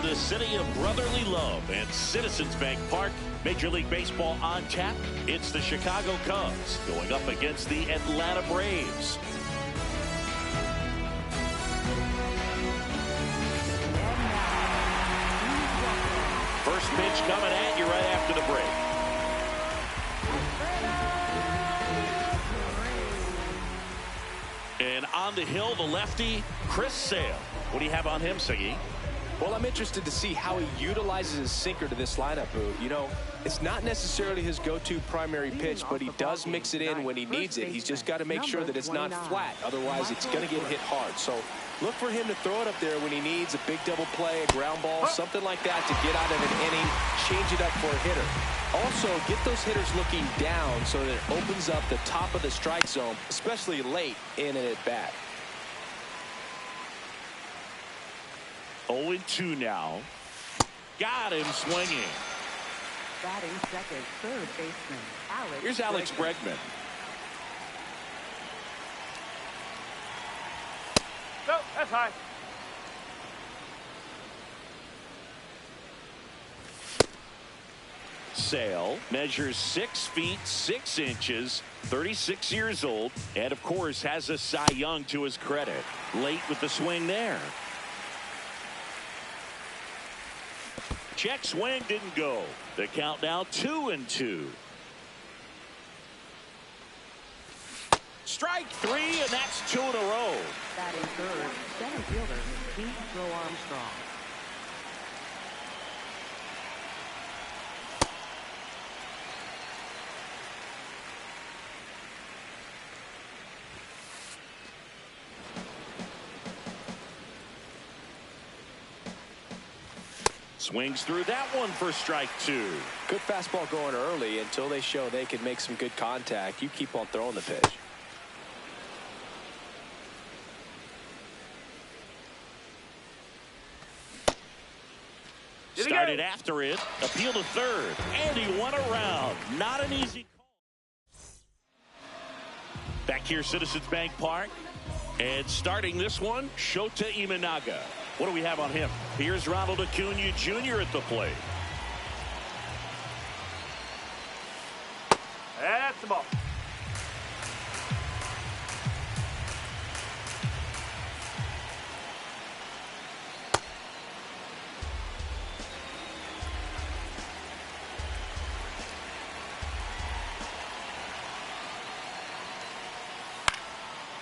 the city of brotherly love and Citizens Bank Park. Major League Baseball on tap. It's the Chicago Cubs going up against the Atlanta Braves. First pitch coming at you right after the break. And on the hill, the lefty, Chris Sale. What do you have on him, Siggy? Well, I'm interested to see how he utilizes his sinker to this lineup, Boo. You know, it's not necessarily his go-to primary pitch, but he does mix it in when he needs it. He's just got to make sure that it's not flat. Otherwise, it's going to get hit hard. So look for him to throw it up there when he needs a big double play, a ground ball, something like that to get out of an inning, change it up for a hitter. Also, get those hitters looking down so that it opens up the top of the strike zone, especially late in an at-bat. 0-2 now. Got him swinging. Batting second, third baseman, Alex. Here's Alex Bregman. No, that's high. Sale measures 6 feet 6 inches, 36 years old, and of course has a Cy Young to his credit. Late with the swing there. Check swing didn't go. The count now 2-2. Strike 3, and that's 2 in a row. Batting third, center fielder, Pete Joe Armstrong. Swings through that one for strike 2. Good fastball going early until they show they can make some good contact. You keep on throwing the pitch. Started after it. Appeal to third. And he won around. Not an easy call. Back here, Citizens Bank Park. And starting this one, Shota Imanaga. What do we have on him? Here's Ronald Acuna Jr. at the plate. That's the ball.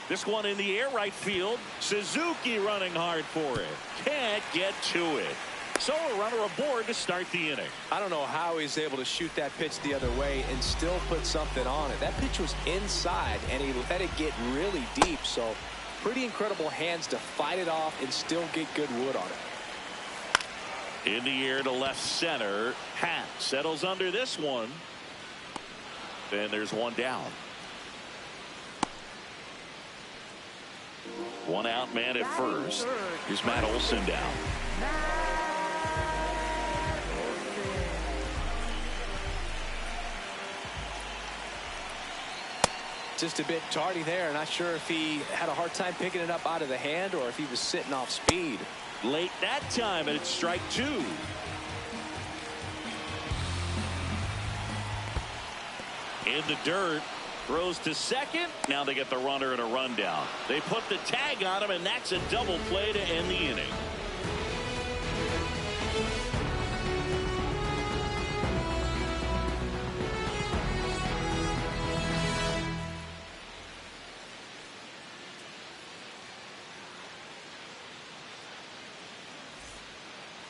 This one in the air, right field. Suzuki running hard for it. Can't get to it. So a runner aboard to start the inning. I don't know how he's able to shoot that pitch the other way and still put something on it. That pitch was inside, and he let it get really deep. So pretty incredible hands to fight it off and still get good wood on it. In the air to left center. Hat settles under this one. Then there's one down. One out, man at first. Here's Matt Olson down. Just a bit tardy there. Not sure if he had a hard time picking it up out of the hand or if he was sitting off speed. Late that time, and it's strike 2. In the dirt. Throws to second. Now they get the runner and a rundown. They put the tag on him, and that's a double play to end the inning.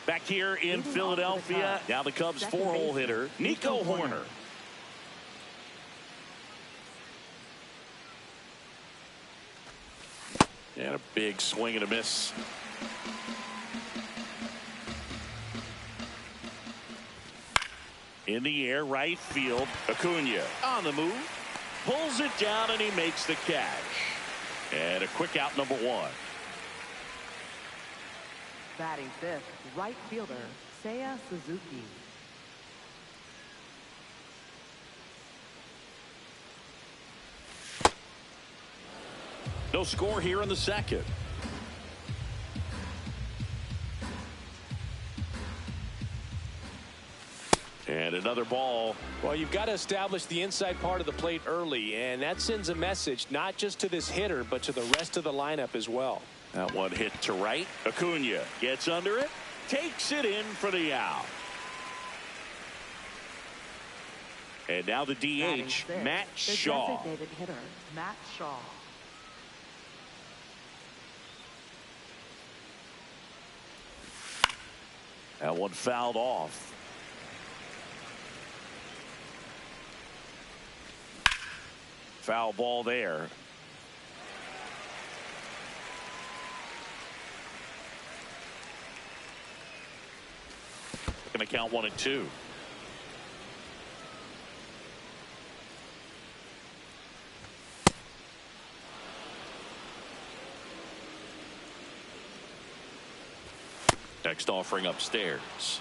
Back here in Philadelphia, now the Cubs' 4-hole hitter, Nico Hoerner. And a big swing and a miss. In the air, right field. Acuna on the move. Pulls it down, and he makes the catch. And a quick out, number 1. Batting fifth, right fielder, Seiya Suzuki. No score here in the second. And another ball. Well, you've got to establish the inside part of the plate early, and that sends a message not just to this hitter, but to the rest of the lineup as well. That one hit to right. Acuna gets under it, takes it in for the out. And now the DH, Matt Shaw. Designated hitter, Matt Shaw. That one fouled off. Foul ball there. Going to count 1-2. Next offering upstairs.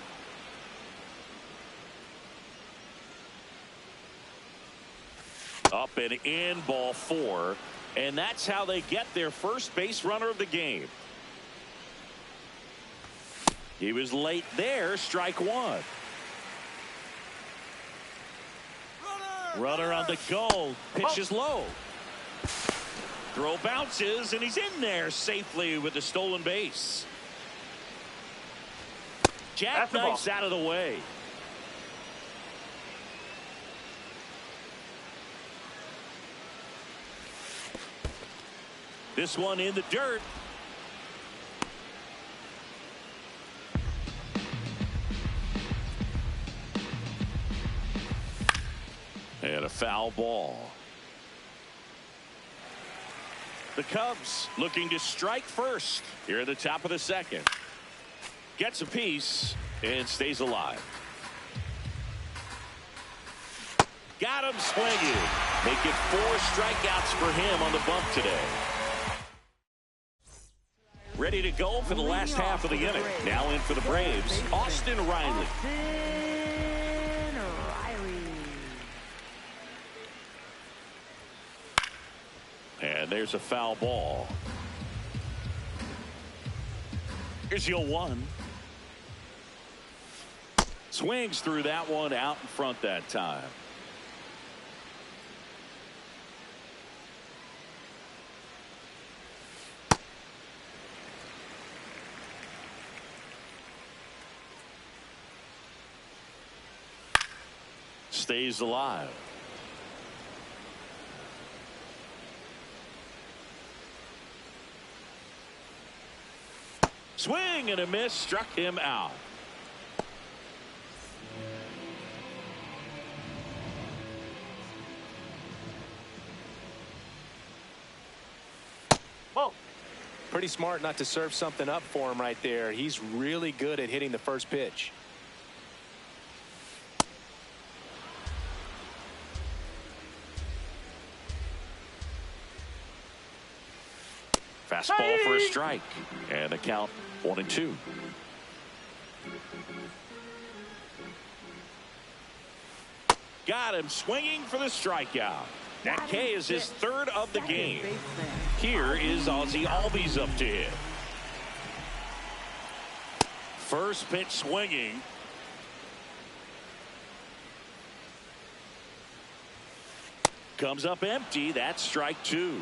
Up and in, ball 4. And that's how they get their first base runner of the game. He was late there, strike 1. Runner on the go, pitch is low. Throw bounces, and he's in there safely with the stolen base. Jackknifes out of the way. This one in the dirt. And a foul ball. The Cubs looking to strike first here at the top of the second. Gets a piece and stays alive. Got him swinging. Make it 4 strikeouts for him on the bump today. Ready to go for the last half of the inning. Now in for the Braves, Austin Riley. And there's a foul ball. Here's your 1. Swings through that one, out in front that time. Stays alive. Swing and a miss, struck him out. Whoa. Pretty smart not to serve something up for him right there. He's really good at hitting the first pitch. Fastball for a strike. And a count 1-2. Got him swinging for the strikeout. That K is his 3rd of the game. Here is Ozzie Albies up to hit. First pitch swinging. Comes up empty. That's strike 2.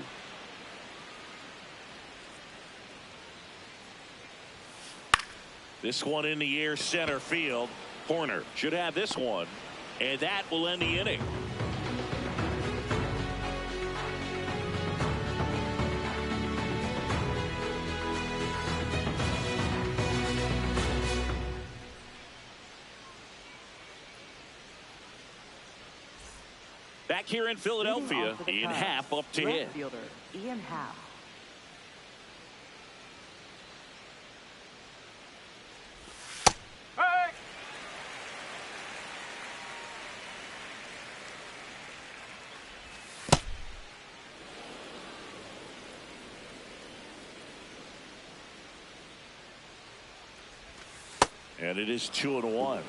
This one in the air, center field. Corner should have this one, and that will end the inning. Back here in Philadelphia, Ian Happ up to hit. Fielder, Ian Happ. And it is 2-1.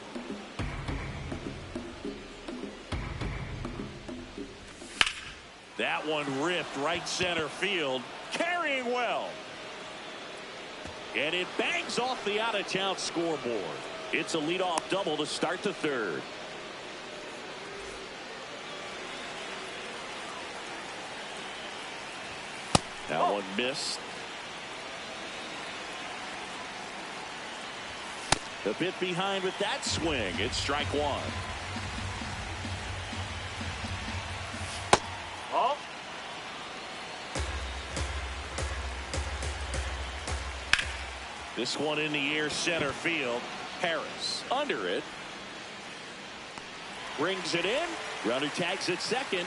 That one ripped right center field, carrying well. And it bangs off the out-of-town scoreboard. It's a leadoff double to start the 3rd. That one missed. A bit behind with that swing. It's strike one. Ball. This one in the air, center field. Harris under it. Brings it in. Runner tags at second.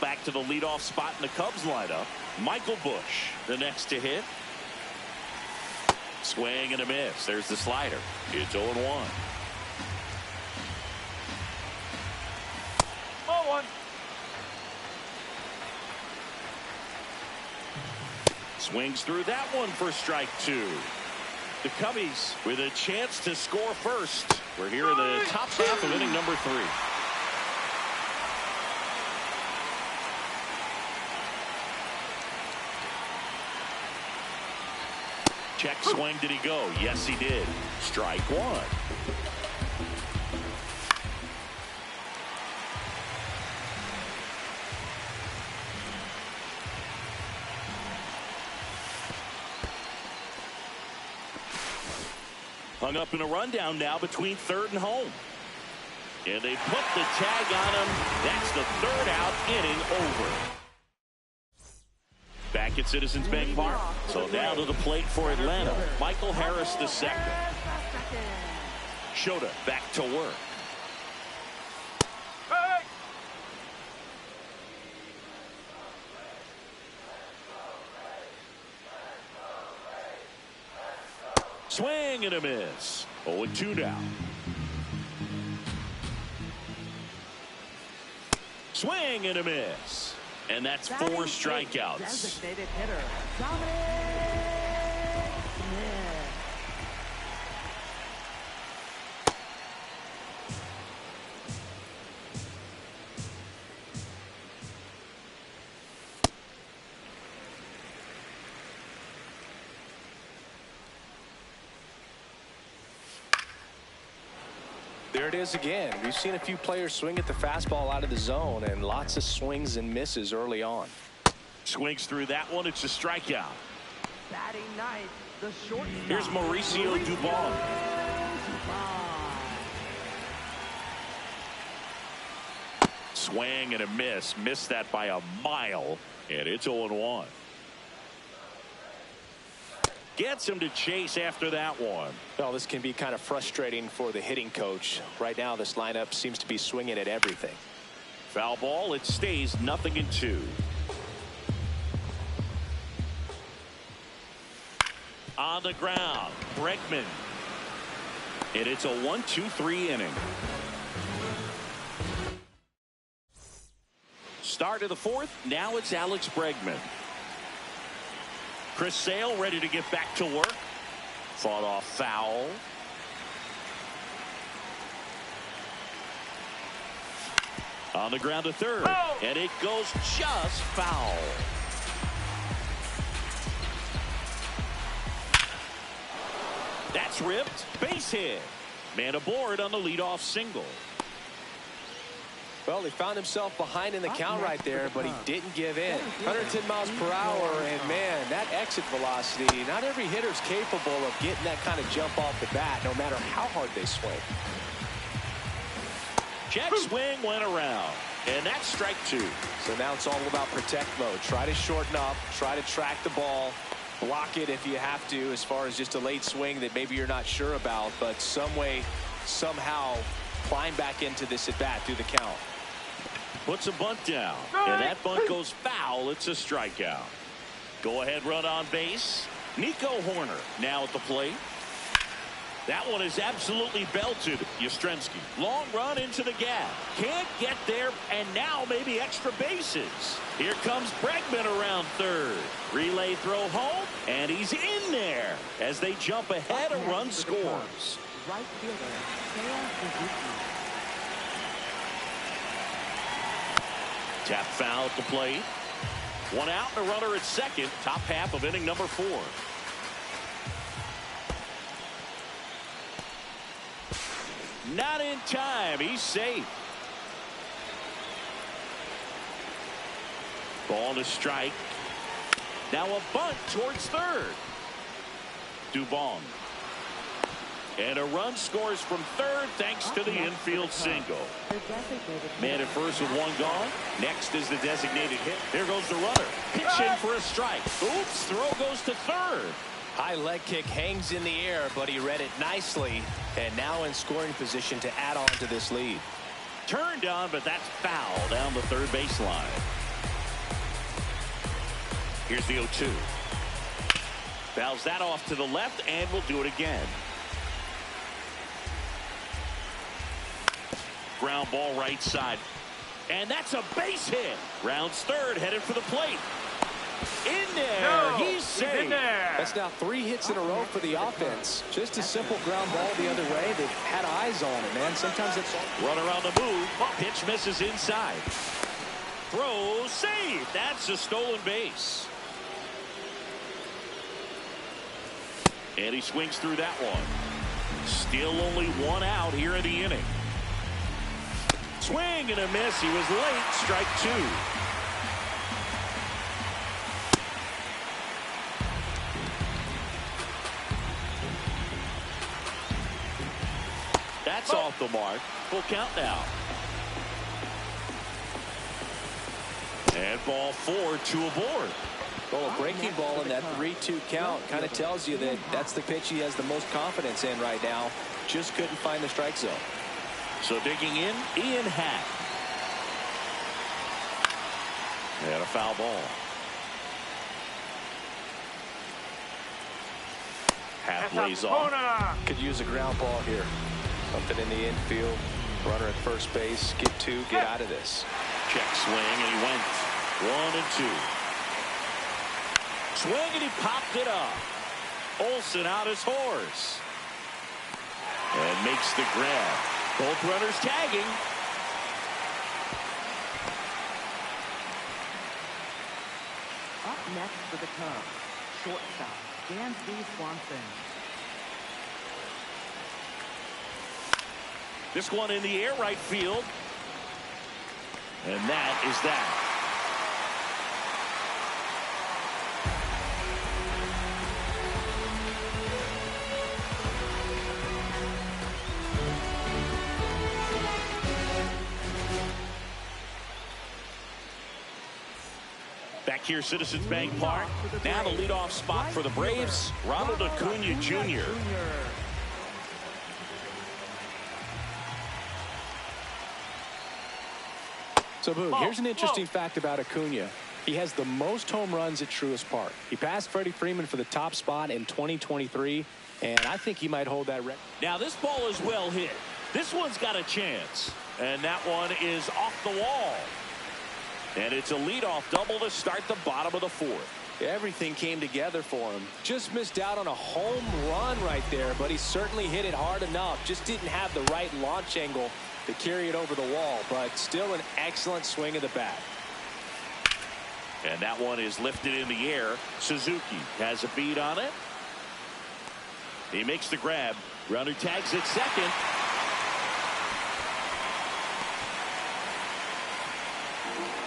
Back to the leadoff spot in the Cubs lineup. Michael Busch, the next to hit. Swing and a miss. There's the slider. It's 0-1. Ball one. Swings through that one for strike two. The Cubbies with a chance to score first. We're here in the top half of inning number 3. Check swing. Did he go? Yes, he did. Strike one. Hung up in a rundown now between third and home. And they put the tag on him. That's the third out, inning over. Back at Citizens Bank Park. So now to the plate for Atlanta. Michael Harris the second. Shota back to work. Hey! Swing and a miss. 0-2 now. Swing and a miss. And that's 4 strikeouts. Designated hitter, Dominic Smith. There it is again. We've seen a few players swing at the fastball out of the zone and lots of swings and misses early on. Swings through that one. It's a strikeout. Batting ninth, the shortstop. Here's Mauricio Dubon. Swing and a miss. Missed that by a mile. And it's 0-1. Gets him to chase after that one. Well, this can be kind of frustrating for the hitting coach. Right now, this lineup seems to be swinging at everything. Foul ball. It stays 0-2. On the ground, Bregman. And it's a 1-2-3 inning. Start of the fourth. Now it's Alex Bregman. Chris Sale ready to get back to work. Fought off foul. On the ground to third. Oh! And it goes just foul. That's ripped. Base hit. Man aboard on the leadoff single. Well, he found himself behind in the count right there, but he didn't give in. 110 miles per hour, and man, that exit velocity, not every hitter's capable of getting that kind of jump off the bat, no matter how hard they swing. Check swing went around, and that's strike two. So now it's all about protect mode. Try to shorten up, try to track the ball, block it if you have to, as far as just a late swing that maybe you're not sure about, but some way, somehow, climb back into this at bat through the count. Puts a bunt down, and that bunt goes foul. It's a strikeout. Go ahead run on base. Nico Horner now at the plate. That one is absolutely belted. Yastrzemski. Long run into the gap. Can't get there, and now maybe extra bases. Here comes Bregman around third. Relay throw home, and he's in there. As they jump ahead, a run scores. Right fielder, Suzuki. Tap foul at the plate. One out and a runner at second. Top half of inning number 4. Not in time. He's safe. Ball to strike. Now a bunt towards third. Dubon. And a run scores from third thanks to the infield single. Man at first with one gone. Next is the designated hit. There goes the runner. Pitch in for a strike. Oops, throw goes to third. High leg kick hangs in the air, but he read it nicely. And now in scoring position to add on to this lead. Turned on, but that's foul down the third baseline. Here's the 0-2. Fouls that off to the left, and we'll do it again. Ground ball right side. And that's a base hit. Rounds third, headed for the plate. In there. No, he's safe. in there. That's now 3 hits in a row for the offense. Just a simple ground ball the other way. They've had eyes on it, man. Sometimes it's Runner on the move. Pitch misses inside. Throw saved. That's a stolen base. And he swings through that one. Still only one out here in the inning. Swing and a miss. He was late. Strike 2. That's off the mark. Full count now. And ball 4, 2 aboard. Well, a breaking ball in that 3-2 count kind of tells you that that's the pitch he has the most confidence in right now. Just couldn't find the strike zone. So digging in, Ian Hack. And a foul ball. Hack lays off. Could use a ground ball here. Something in the infield. Runner at first base. Get 2. Get out of this. Check swing, and he went 1 and 2. Swing, and he popped it up. Olsen out his horse. And makes the grab. Both runners tagging. Up next for the Cubs, shortstop, Dansby Swanson. This one in the air right field. And that is that. Back here, Citizens Bank Park. Now the leadoff spot for the Braves, Ronald Acuna Jr. So, Boog, here's an interesting fact about Acuna. He has the most home runs at Truist Park. He passed Freddie Freeman for the top spot in 2023, and I think he might hold that record. Now, this ball is well hit. This one's got a chance. And that one is off the wall. And it's a leadoff double to start the bottom of the 4th. Everything came together for him. Just missed out on a home run right there, but he certainly hit it hard enough. Just didn't have the right launch angle to carry it over the wall, but still an excellent swing of the bat. And that one is lifted in the air. Suzuki has a beat on it. He makes the grab. Runner tags at second.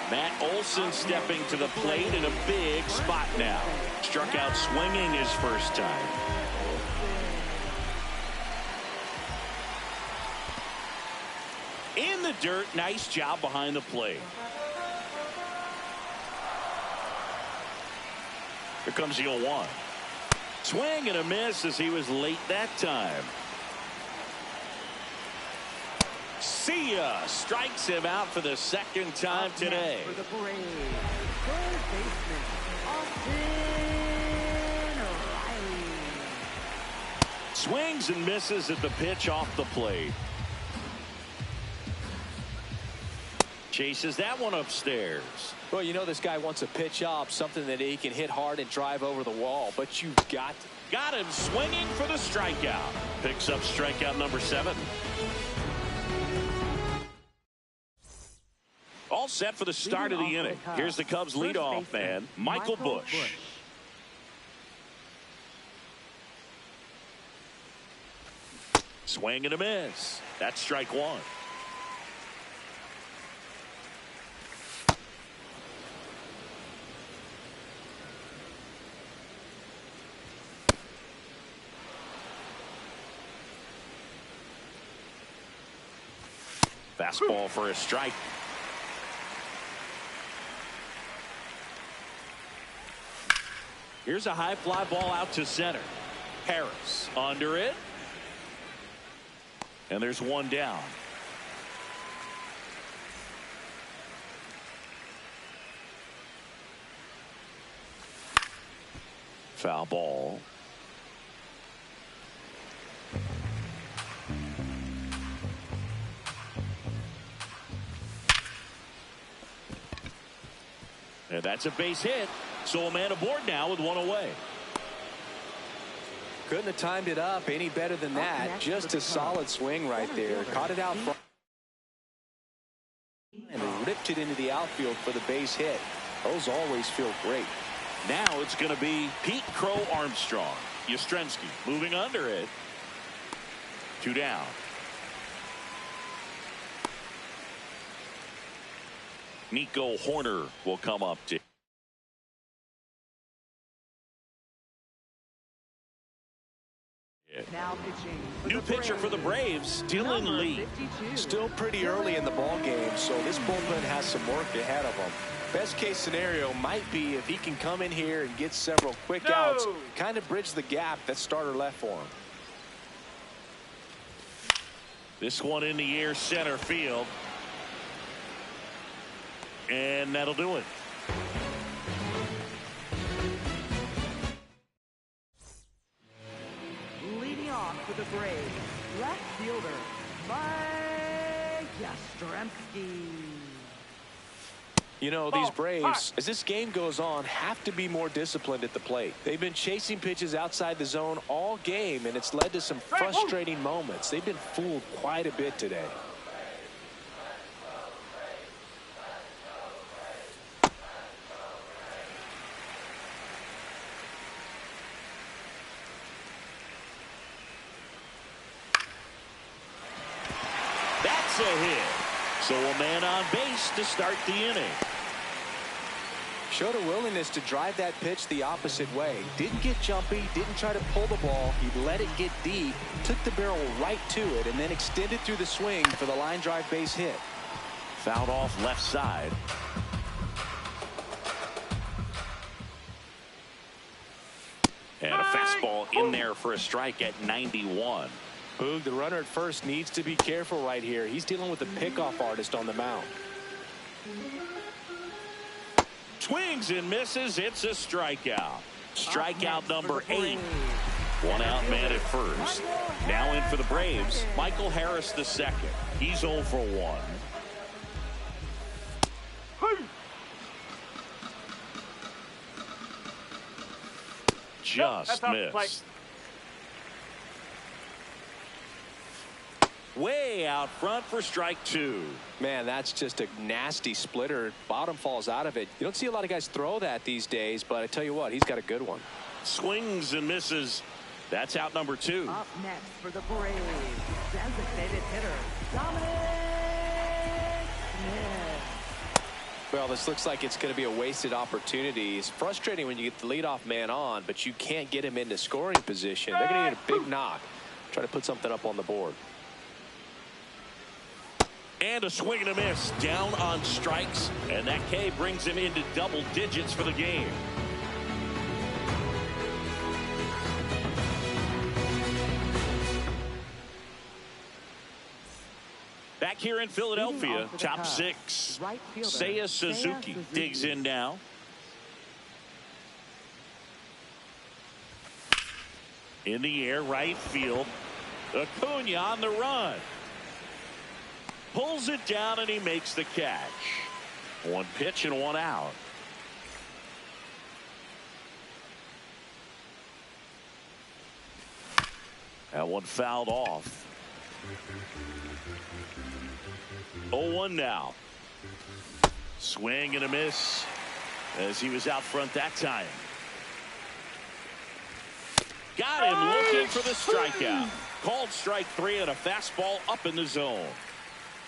Matt Olson stepping to the plate in a big spot now. Struck out swinging his first time. In the dirt, nice job behind the plate. Here comes the 0-1. Swing and a miss as he was late that time. See ya. Strikes him out for the second time today. For the Braves, third baseman, Austin Riley. Swings and misses at the pitch off the plate. Chases that one upstairs. Well, you know this guy wants a pitch up, something that he can hit hard and drive over the wall, but you've got him swinging for the strikeout. Picks up strikeout number 7. All set for the start of the inning. Here's the Cubs leadoff man, Michael Busch. Swing and a miss. That's strike 1. Fastball for a strike. Here's a high fly ball out to center. Harris under it. And there's one down. Foul ball. And that's a base hit. So a man aboard now with one away. Couldn't have timed it up any better than that. Just a solid swing right there. Caught it out front and ripped it into the outfield for the base hit. Those always feel great. Now it's going to be Pete Crow Armstrong. Yastrzemski moving under it. Two down. Nico Horner will come up to. Now pitching. New pitcher for the Braves, Dylan Lee. 52. Still pretty early in the ball game, so this bullpen has some work ahead of them. Best case scenario might be if he can come in here and get several quick outs, kind of bridge the gap that starter left for him. This one in the air, center field. And that'll do it. Leading off for the Braves, left fielder, Mike Yastrzemski. You know, these Braves, as this game goes on, have to be more disciplined at the plate. They've been chasing pitches outside the zone all game, and it's led to some frustrating moments. They've been fooled quite a bit today. That's a hit. So a man on base to start the inning. Showed a willingness to drive that pitch the opposite way. Didn't get jumpy, didn't try to pull the ball. He let it get deep, took the barrel right to it, and then extended through the swing for the line drive base hit. Fouled off left side. And a fastball in there for a strike at 91. Boog, the runner at first needs to be careful right here. He's dealing with a pickoff artist on the mound. Swings and misses. It's a strikeout. Strikeout number 8. One out man at first. Now in for the Braves, Michael Harris the second. He's 0 for 1. Just missed. Way out front for strike 2. Man, that's just a nasty splitter. Bottom falls out of it. You don't see a lot of guys throw that these days, but I tell you what, he's got a good one. Swings and misses. That's out number 2. Up next for the Braves, designated hitter, Dominic Smith. Well, this looks like it's going to be a wasted opportunity. It's frustrating when you get the leadoff man on, but you can't get him into scoring position. They're going to get a big knock. Try to put something up on the board. And a swing and a miss. Down on strikes. And that K brings him into double digits for the game. Back here in Philadelphia, top 6. Right fielder, Seiya Suzuki digs in now. In the air, right field. Acuna on the run. Pulls it down and he makes the catch. One pitch and one out. That one fouled off. 0-1 now. Swing and a miss as he was out front that time. Got him looking for the strikeout. Called strike 3 and a fastball up in the zone.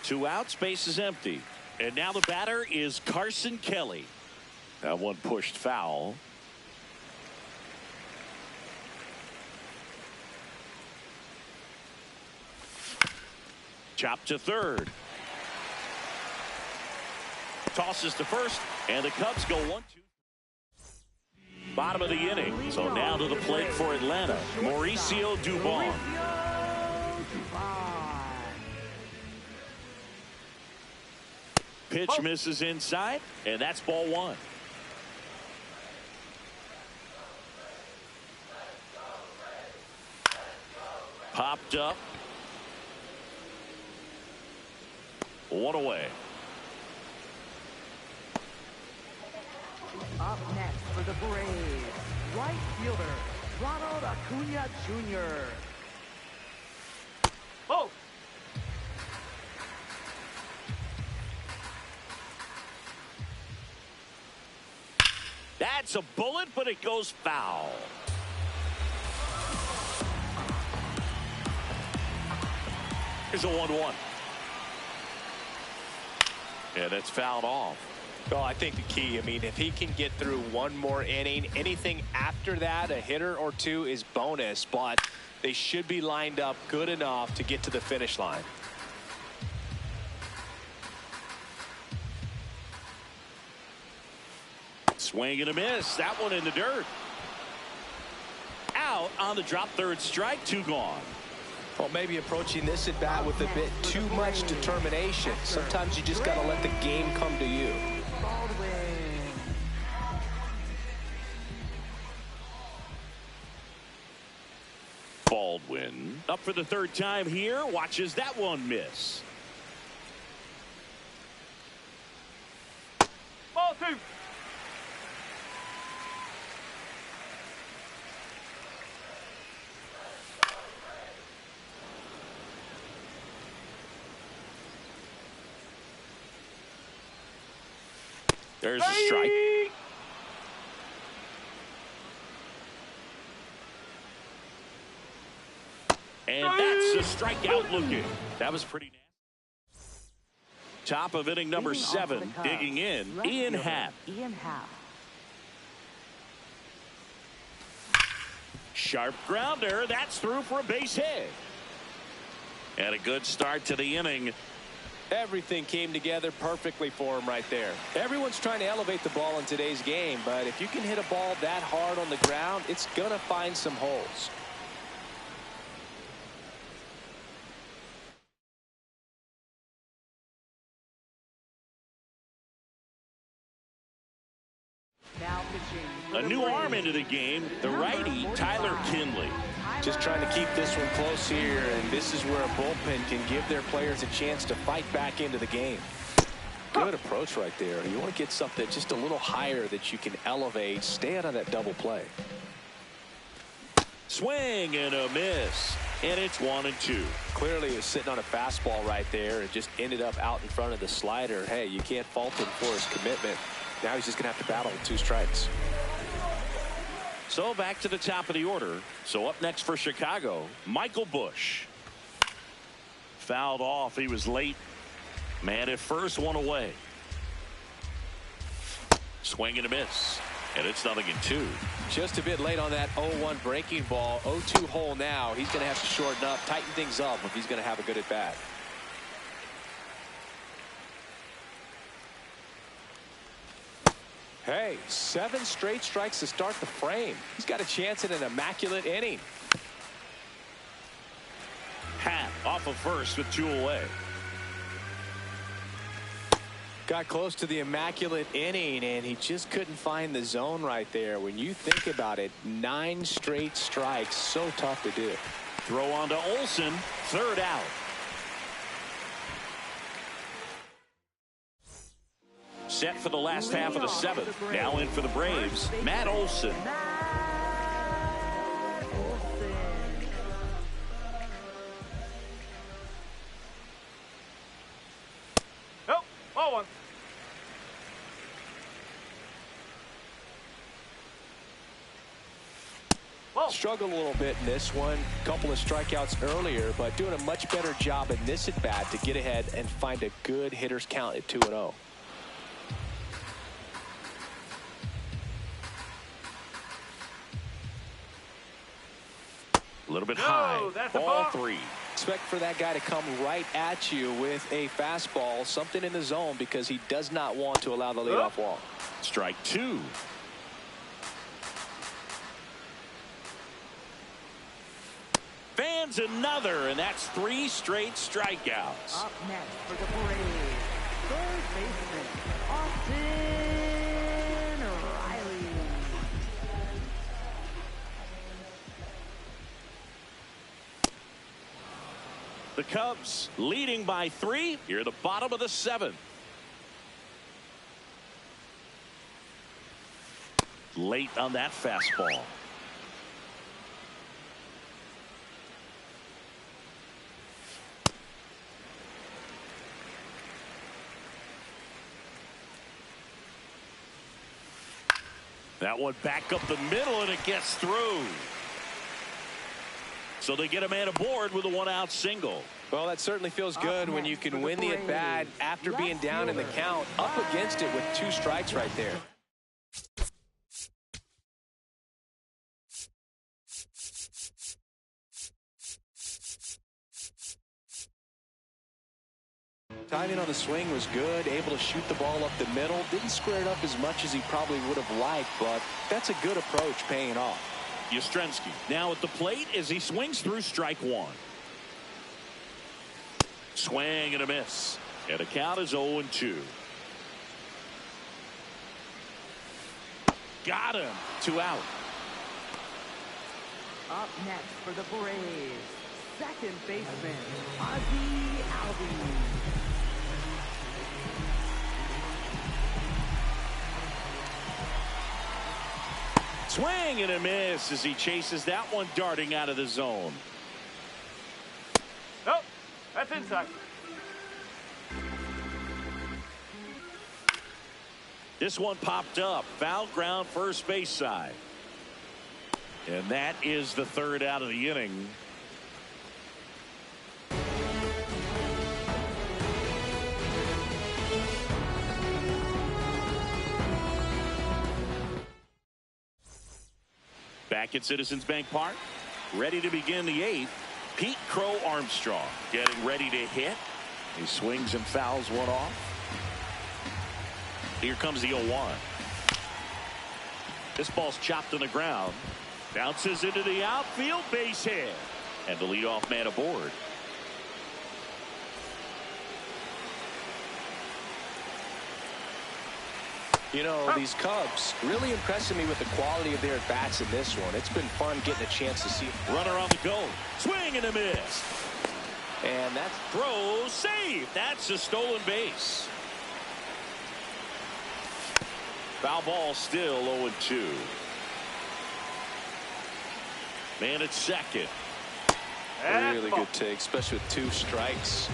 2 outs, base is empty. And now the batter is Carson Kelly. That one pushed foul. Chop to third. Tosses to first, and the Cubs go 1-2. Bottom of the inning. So now to the plate for Atlanta, Mauricio Dubon. Pitch misses inside, and that's ball one. Popped up. One away. Up next for the Braves, right fielder, Ronald Acuna Jr. Oh! That's a bullet, but it goes foul. Here's a 1-1. Yeah, that's fouled off. Well, I think the key, I mean, if he can get through one more inning, anything after that, a hitter or two is bonus, but they should be lined up good enough to get to the finish line. Swing and a miss. That one in the dirt. Out on the drop, third strike, 2 gone. Well, maybe approaching this at bat with a bit too much determination. Sometimes you just got to let the game come to you. Baldwin up for the third time here. Watches that one miss. Ball 2. There's a strike. And that's a strikeout looking. That was pretty nasty. Top of inning number 7. Digging in, Ian Happ. Sharp grounder. That's through for a base hit. And a good start to the inning. Everything came together perfectly for him right there. Everyone's trying to elevate the ball in today's game, but if you can hit a ball that hard on the ground, it's going to find some holes. Now pitching. A new arm into the game, the righty, Tyler Kinley. Just trying to keep this one close here, and this is where a bullpen can give their players a chance to fight back into the game. Good approach right there. You want to get something just a little higher that you can elevate. Stay out of that double play. Swing and a miss, and it's 1-2. Clearly, he was sitting on a fastball right there and just ended up out in front of the slider. Hey, you can't fault him for his commitment. Now he's just going to have to battle with 2 strikes. So back to the top of the order. So up next for Chicago, Michael Busch. Fouled off. He was late. Man at first, 1 away. Swing and a miss. And it's 0-2. Just a bit late on that 0-1 breaking ball. 0-2 hole now. He's going to have to shorten up, tighten things up if he's going to have a good at bat. Hey, 7 straight strikes to start the frame. He's got a chance at an immaculate inning. Happ off of first with 2 away. Got close to the immaculate inning, and he just couldn't find the zone right there. When you think about it, 9 straight strikes, so tough to do. Throw on to Olsen, third out. Set for the last half of the 7th. Now in for the Braves, Matt Olsen. Nope. Ball 1. Struggled a little bit in this one. Couple of strikeouts earlier, but doing a much better job in this at bat to get ahead and find a good hitter's count at 2-0. A little bit high. That's a ball ball. 3. Expect for that guy to come right at you with a fastball, something in the zone, because he does not want to allow the leadoff walk. Strike two. Fans another, and that's 3 straight strikeouts. Up next for the Braves, third baseman, Austin Riley. The Cubs leading by 3 here at the bottom of the 7th. Late on that fastball. That one back up the middle, and it gets through. So they get a man aboard with a 1-out single. Well, that certainly feels good when you can win the at-bat after being down in the count, up against it with 2 strikes right there. Timing on the swing was good, able to shoot the ball up the middle. Didn't square it up as much as he probably would have liked, but that's a good approach, paying off. Yastrzemski now at the plate as he swings through strike 1. Swing and a miss. And the count is 0-2. Got him. 2 out. Up next for the Braves, second baseman, Ozzie Albies. Swing and a miss as he chases that one darting out of the zone. Nope, that's inside. This one popped up. Foul ground first base side. And that is the 3rd out of the inning. Back at Citizens Bank Park, ready to begin the 8th. Pete Crow Armstrong getting ready to hit. He swings and fouls one off. Here comes the 0-1. This ball's chopped on the ground. Bounces into the outfield, base hit. And the leadoff man aboard. You know, these Cubs really impressing me with the quality of their at-bats in this one. It's been fun getting a chance to see. Runner on the go. Swing and a miss. And that's throw save. That's a stolen base. Foul ball still 0-2. Man at second. a really good take, especially with 2 strikes.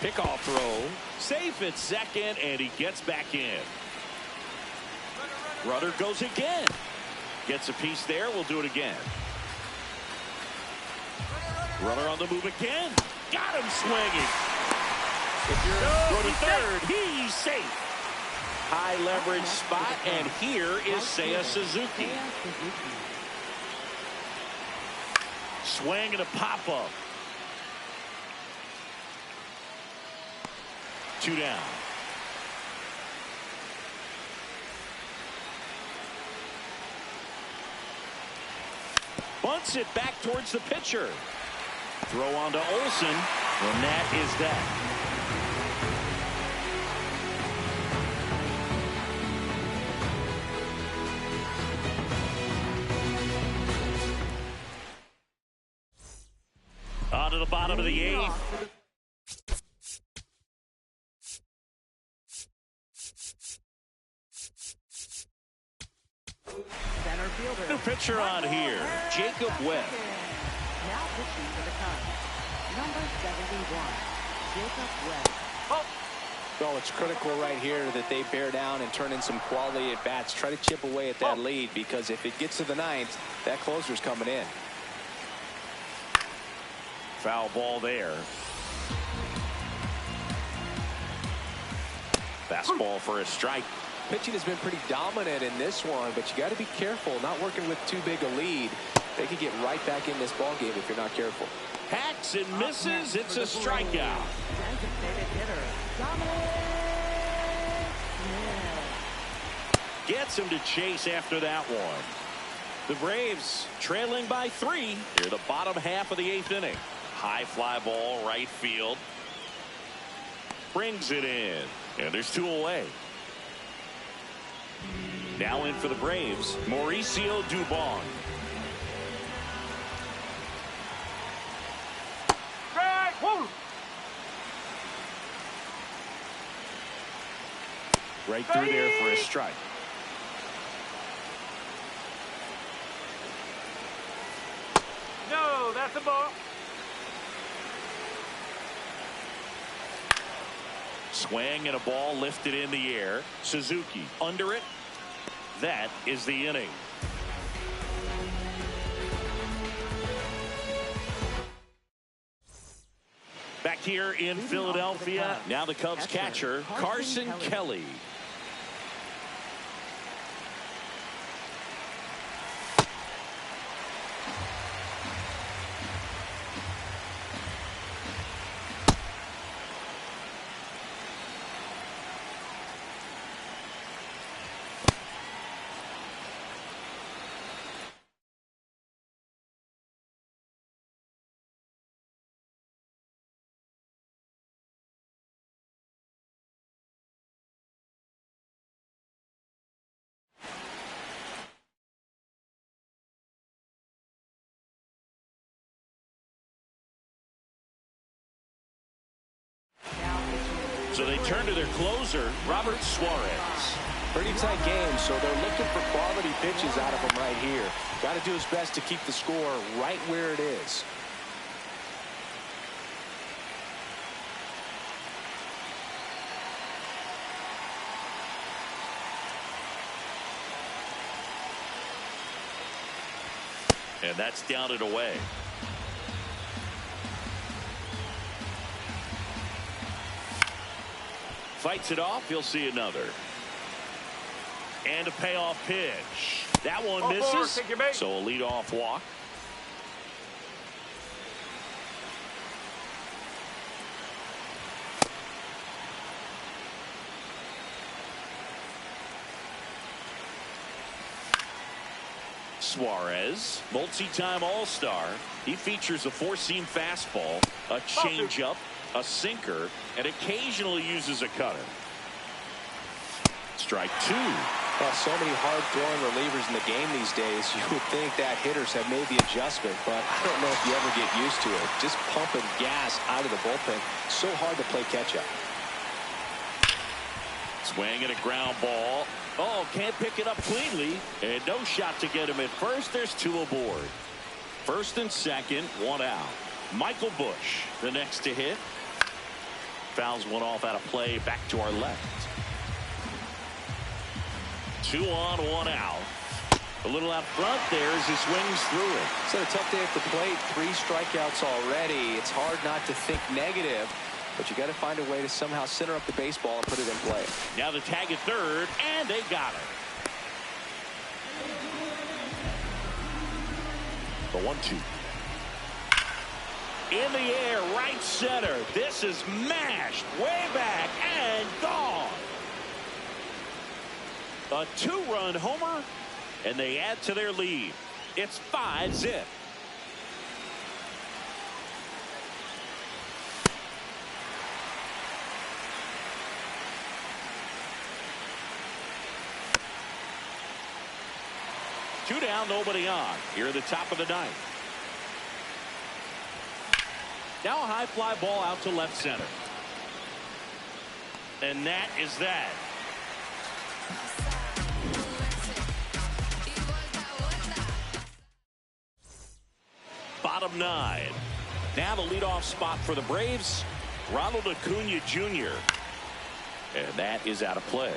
Pickoff throw. Safe at second, and he gets back in. Runner goes again. Gets a piece there. We'll do it again. Runner on the move again. Got him swinging. If you're go to third, he's safe. High leverage spot, and here is Seiya Suzuki. Swing and a pop-up. 2 down. Bunts it back towards the pitcher. Throw on to Olsen, and that is that. On to the bottom of the 8th. Center fielder. New pitcher on here, Jacob Webb. Now pitching for the Cubs, number 71, Jacob Webb. Well, it's critical right here that they bear down and turn in some quality at bats. Try to chip away at that lead, because if it gets to the 9th, that closer's coming in. Foul ball there. Fastball for a strike. Pitching has been pretty dominant in this one, but you got to be careful not working with too big a lead. they could get right back in this ball game if you're not careful. Hacks and misses. It's a strikeout. Designated hitter, Dominic Smith. Gets him to chase after that one. The Braves trailing by 3 near the bottom half of the 8th inning. High fly ball right field. Brings it in. And there's 2 away. Now in for the Braves, Mauricio Dubon. Right through there for a strike. No, that's a ball. Swing and a ball lifted in the air. Suzuki under it. That is the inning. Back here in Philadelphia, now the Cubs catcher, Carson Kelly. So they turn to their closer, Robert Suarez. Pretty tight game, so they're looking for quality pitches out of him right here. Got to do his best to keep the score right where it is. And that's down and away. Fights it off. He'll see another. And a payoff pitch. That one misses. So a leadoff walk. Suarez, multi-time All-Star. He features a 4-seam fastball, a changeup, a sinker, and occasionally uses a cutter. Strike 2. Well, so many hard-throwing relievers in the game these days. You would think that hitters have made the adjustment, but I don't know if you ever get used to it. Just pumping gas out of the bullpen. So hard to play catch-up. Swing and a ground ball. Oh, can't pick it up cleanly. And no shot to get him at first. There's 2 aboard. First and second, 1 out. Michael Busch, the next to hit. Fouls one off out of play back to our left. 2 on, 1 out. A little out front there as he swings through it. It's a tough day at the plate. 3 strikeouts already. It's hard not to think negative, but you got to find a way to somehow center up the baseball and put it in play. Now the tag at third, and they got it. The 1-2. In the air, right center. This is mashed way back and gone. A 2-run homer, and they add to their lead. It's 5-zip. Two down, nobody on. Here at the top of the 9th. Now a high fly ball out to left center. And that is that. Bottom 9. Now the leadoff spot for the Braves, Ronald Acuna Jr. And that is out of play.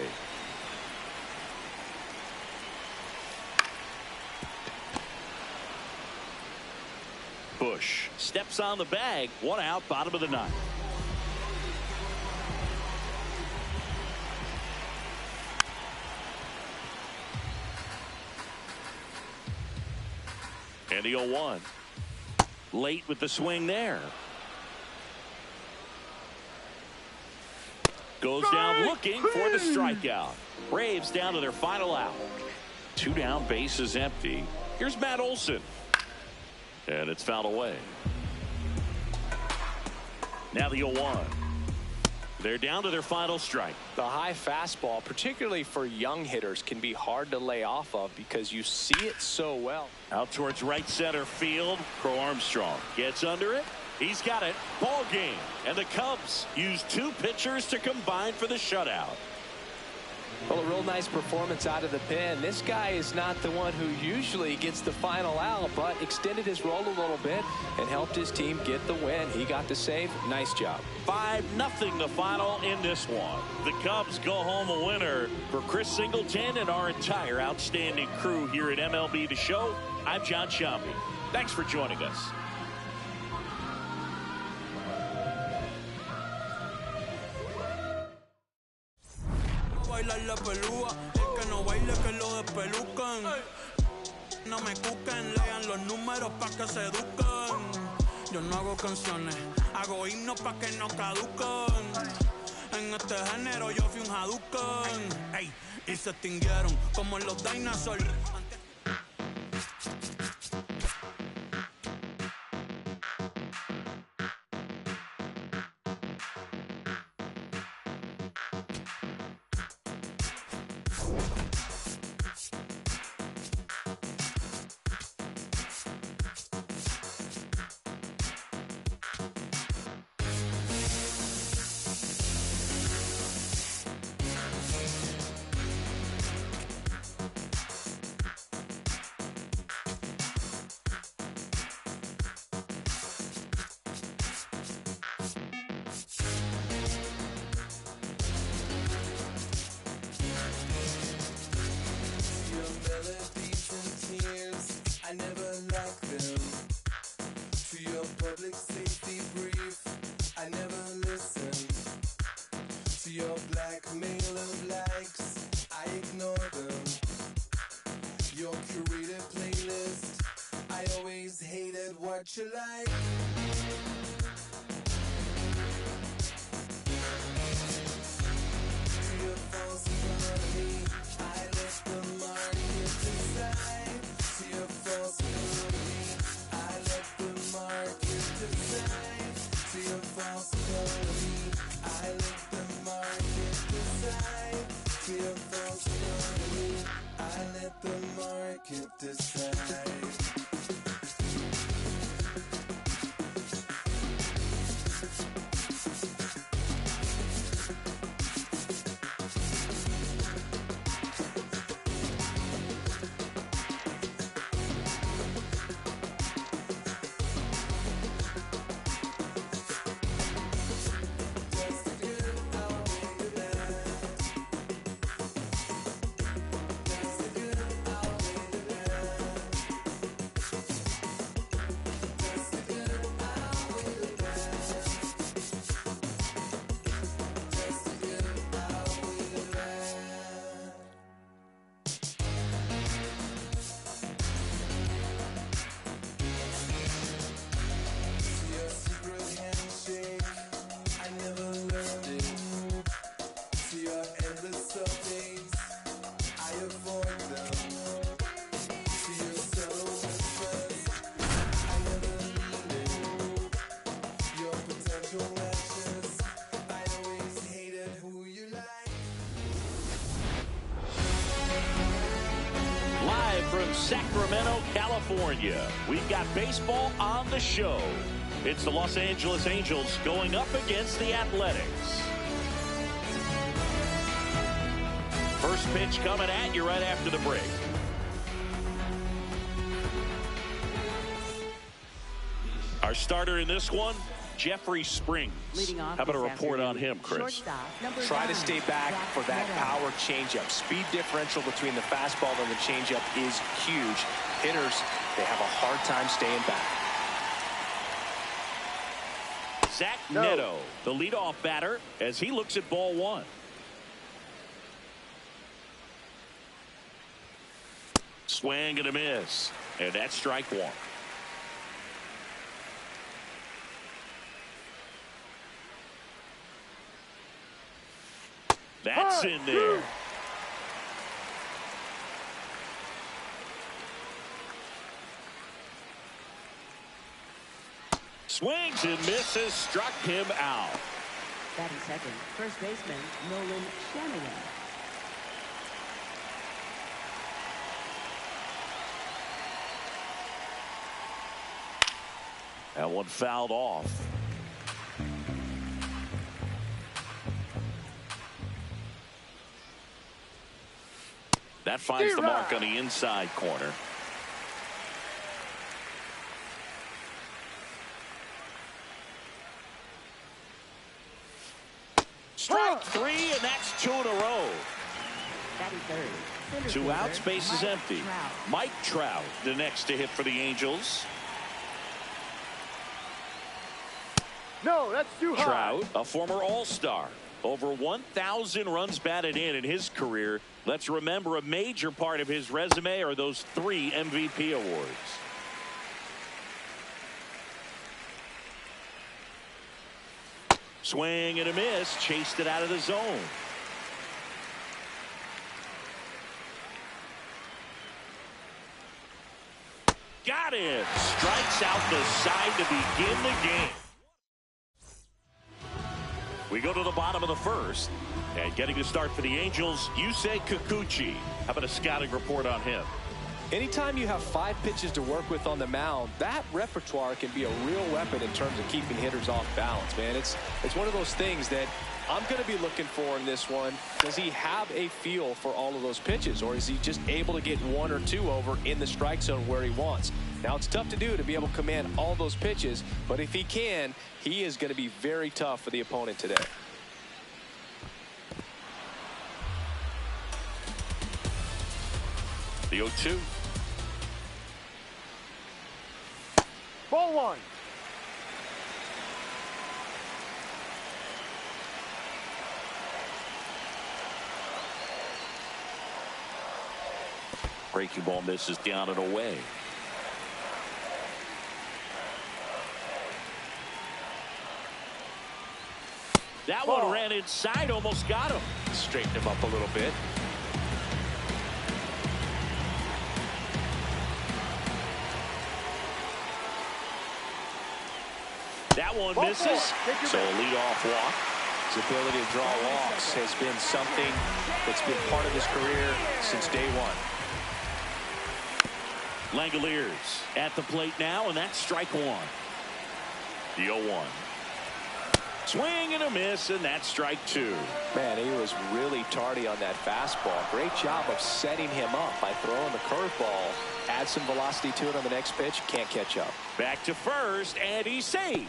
Busch steps on the bag. 1 out, bottom of the 9th. And the 0-1. Late with the swing there. Goes down looking for the strikeout. Braves down to their final out. 2 down, base is empty. Here's Matt Olson. And it's fouled away. Now the 0-1. They're down to their final strike. The high fastball, particularly for young hitters, can be hard to lay off of because you see it so well. Out towards right center field. Crow Armstrong gets under it. He's got it. Ball game. And the Cubs use 2 pitchers to combine for the shutout. Well, a real nice performance out of the pen. This guy is not the one who usually gets the final out, but extended his role a little bit and helped his team get the win. He got the save. Nice job. 5-0 the final in this one. The Cubs go home a winner. For Chris Singleton and our entire outstanding crew here at MLB The Show, I'm John Shambi. Thanks for joining us. Bailar la pelúa, el que no baile que lo despelucan. No me cuquen, lean los números pa' que se eduquen. Yo no hago canciones, hago himnos pa' que no caduquen. En este género yo fui un Hadouken. Ey, y se extinguieron como los dinosaurs. I never liked them. To your public safety brief, I never listened. To your blackmail of likes, I ignore them. Your curated playlist, I always hated what you like. To your false economy, I let the market decide. To your false economy, I let the market decide. To your false economy, I let the market decide. To your false economy, I let the market decide. From Sacramento, California, we've got baseball on the show. It's the Los Angeles Angels going up against the Athletics. First pitch coming at you right after the break. Our starter in this one, Jeffrey Springs. How about a report on him, Chris? Try to stay back for that power changeup. Speed differential between the fastball and the changeup is huge. Hitters, they have a hard time staying back. Zach Neto, the leadoff batter, as he looks at ball one. Swing and a miss. And that's strike one. That's in there. Swings and misses, struck him out. Batting second, first baseman Nolan Shanahan. That one fouled off. That finds the mark on the inside corner. Strike three, and that's 2 in a row. Batting third, center 2 fielder, outs, bases Mike empty. Trout. Mike Trout, the next to hit for the Angels. No, that's too high. Trout, a former All-Star. Over 1,000 runs batted in his career. Let's remember a major part of his resume are those 3 MVP awards. Swing and a miss, chased it out of the zone. Got it. Strikes out the side to begin the game. We go to the bottom of the first. And getting to start for the Angels, Yusei Kikuchi. How about a scouting report on him? Anytime you have 5 pitches to work with on the mound, that repertoire can be a real weapon in terms of keeping hitters off balance, man. It's one of those things that I'm going to be looking for in this one. Does he have a feel for all of those pitches, or is he just able to get 1 or 2 over in the strike zone where he wants? Now, it's tough to do to be able to command all those pitches, but if he can, he is going to be very tough for the opponent today. The 0-2. Ball 1. Breaking ball misses down and away. That one ran inside, almost got him. Straighten him up a little bit. That one misses. So a leadoff walk. His ability to draw walks has been something that's been part of his career since day 1. Langoliers at the plate now, and that's strike 1. The 0-1. Swing and a miss, and that's strike 2. Man, he was really tardy on that fastball. Great job of setting him up by throwing the curveball. Add some velocity to it on the next pitch. Can't catch up. Back to first, and he's safe.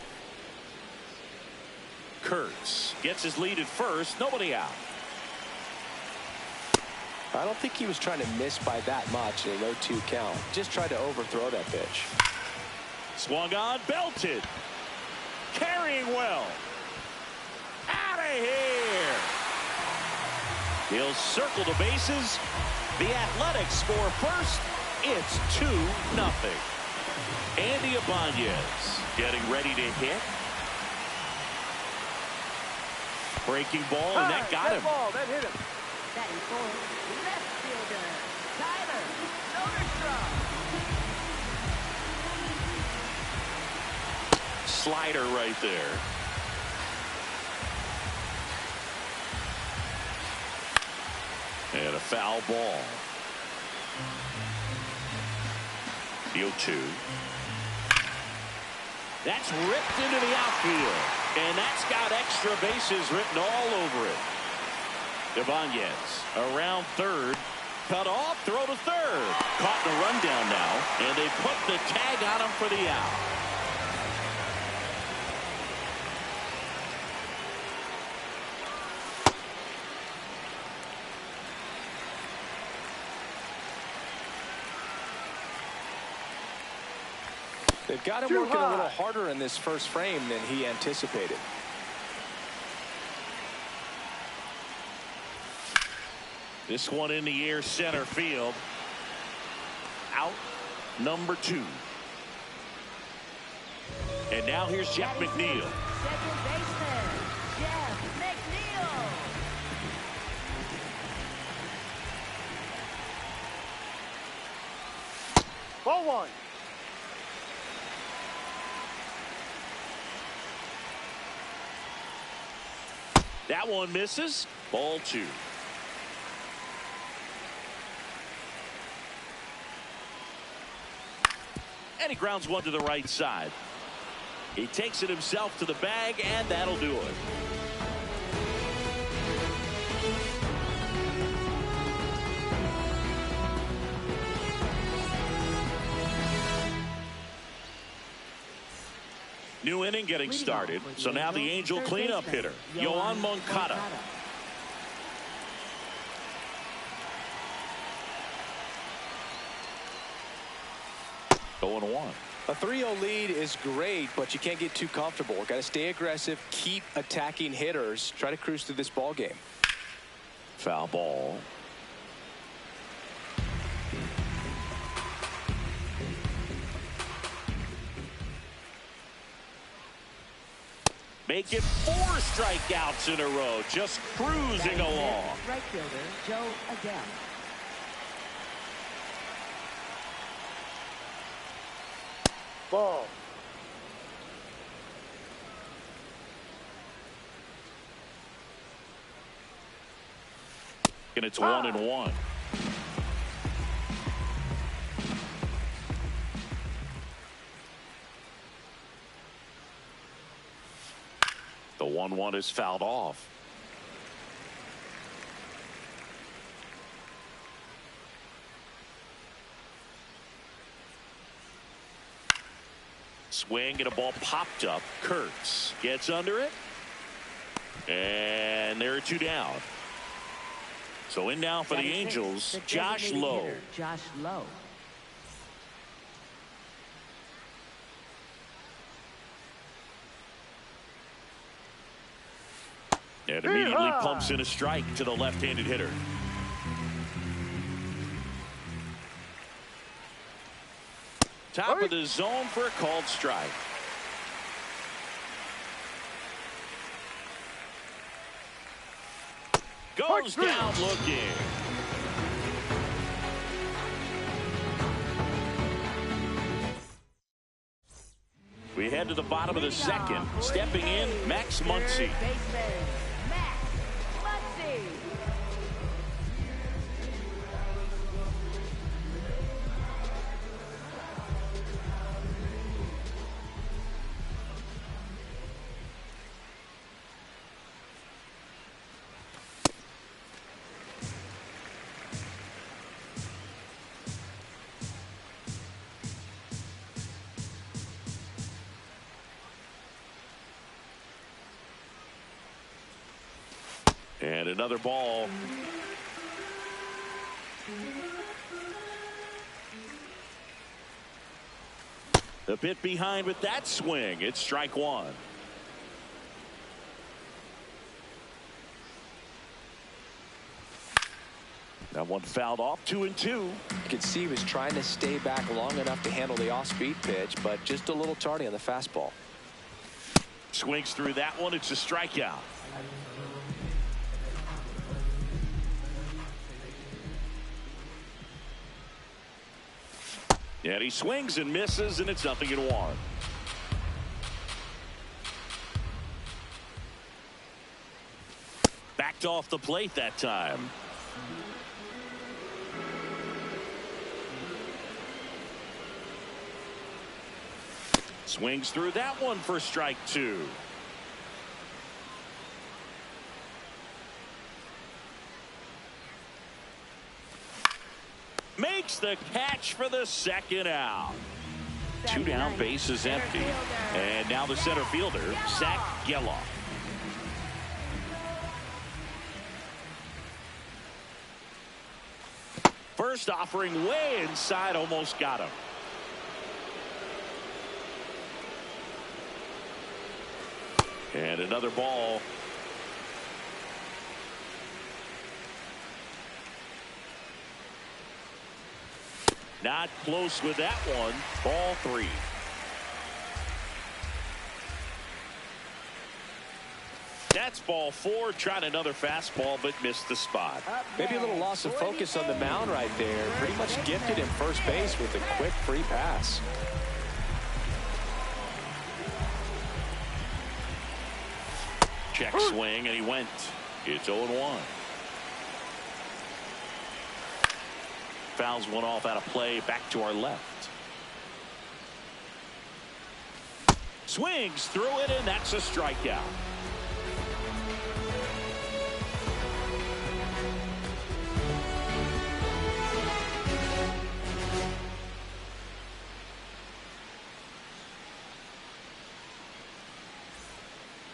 Kurtz gets his lead at first. Nobody out. I don't think he was trying to miss by that much in a 0-2 count. Just tried to overthrow that pitch. Swung on, belted. Carrying well. Out of here. He'll circle the bases. The Athletics score first. It's 2-0. Andy Ibanez getting ready to hit. Breaking ball, and that got him. Ball, that hit him. Batting fourth, left fielder Tyler Soderstrom. Slider right there. And a foul ball. The 0-2. That's ripped into the outfield. And that's got extra bases written all over it. Ibanez around third. Cut off, throw to third. Caught in a rundown now. And they put the tag on him for the out. They've got him working a little harder in this first frame than he anticipated. This one in the air, center field. Out number 2. And now here's Jeff McNeil. Second baseman Jeff McNeil. Ball one. That one misses. Ball two. And he grounds one to the right side. He takes it himself to the bag, and that'll do it. New inning getting started. So now the Angel cleanup hitter, Yoan Moncada. Going one. A 3-0 lead is great, but you can't get too comfortable. Got to stay aggressive, keep attacking hitters, try to cruise through this ball game. Foul ball. Make it 4 strikeouts in a row, just cruising along. Right fielder Joe Adele. Ball. And it's 1-1. The 1-1 is fouled off. Swing and a ball popped up. Kurtz gets under it. And there are 2 down. So in now for the Angels, Josh Lowe. Josh Lowe. And immediately pumps in a strike to the left-handed hitter. Top of the zone for a called strike. Goes down looking. We head to the bottom of the second. Stepping in, Max Muncy. Baseman Max Muncy. And another ball. A bit behind with that swing. It's strike one. That one fouled off. 2-2. You can see he was trying to stay back long enough to handle the off-speed pitch, but just a little tardy on the fastball. Swings through that one. It's a strikeout. And he swings and misses, and it's 0-1. Backed off the plate that time. Swings through that one for strike two. Makes the catch for the second out. 2 down, base is empty. And now the center fielder, Zach Geloff. First offering way inside, almost got him. And another ball. Not close with that one. Ball 3. That's That's ball 4. Tried another fastball, but missed the spot. Maybe a little loss of focus on the mound right there. Pretty much gifted him first base with a quick free pass. Check swing, and he went. It's 0-1. Fouls one off out of play. Back to our left. Swings through it, and that's a strikeout.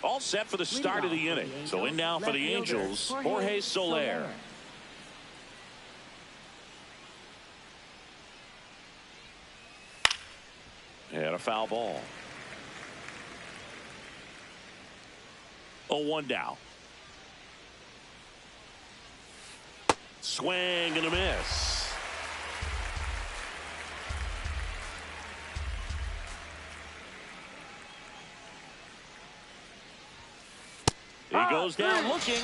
All set for the start of the inning. So in now for the Angels, Jorge Soler. And a foul ball. 0-1 now. Swing and a miss. He goes down looking.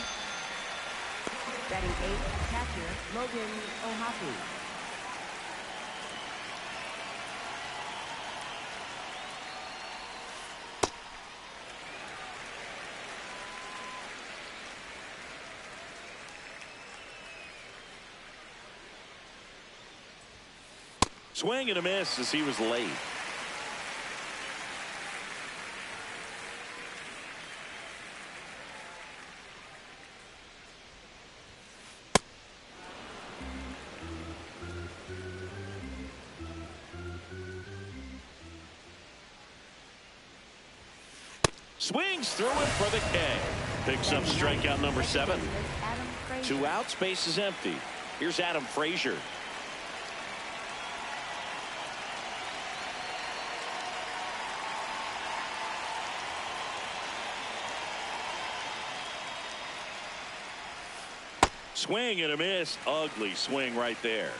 Batting 8th, catcher Logan O'Hoppe. Swing and a miss as he was late. Swings through it for the K. Picks up strikeout number 7. 2 outs, base is empty. Here's Adam Frazier. Swing and a miss. Ugly swing right there.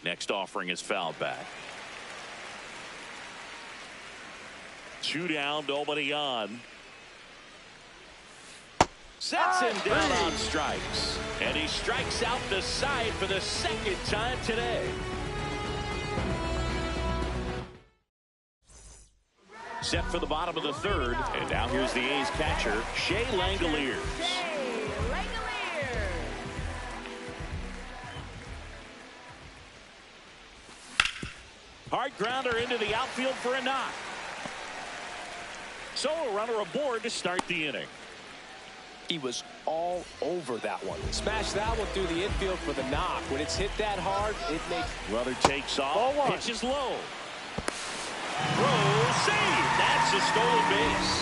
Next offering is fouled back. 2 down, nobody on. Sets him down on strikes. And he strikes out the side for the 2nd time today. Set for the bottom of the 3rd. And now here's the A's catcher, Shea Langoliers. Hard grounder into the outfield for a knock. So a runner aboard to start the inning. He was all over that one. Smashed that one through the infield for the knock. When it's hit that hard, it makes... Runner takes off, pitches low. Throw, save. That's a stolen base.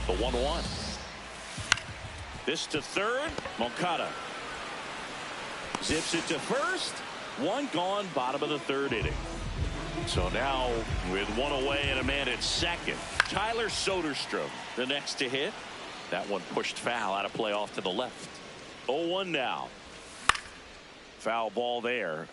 The 1-1. This to 3rd. Moncada zips it to 1st. 1 gone, bottom of the 3rd inning. So now with 1 away and a man at 2nd, Tyler Soderstrom the next to hit. That one pushed foul out of play off to the left. 0-1 now. Foul ball there.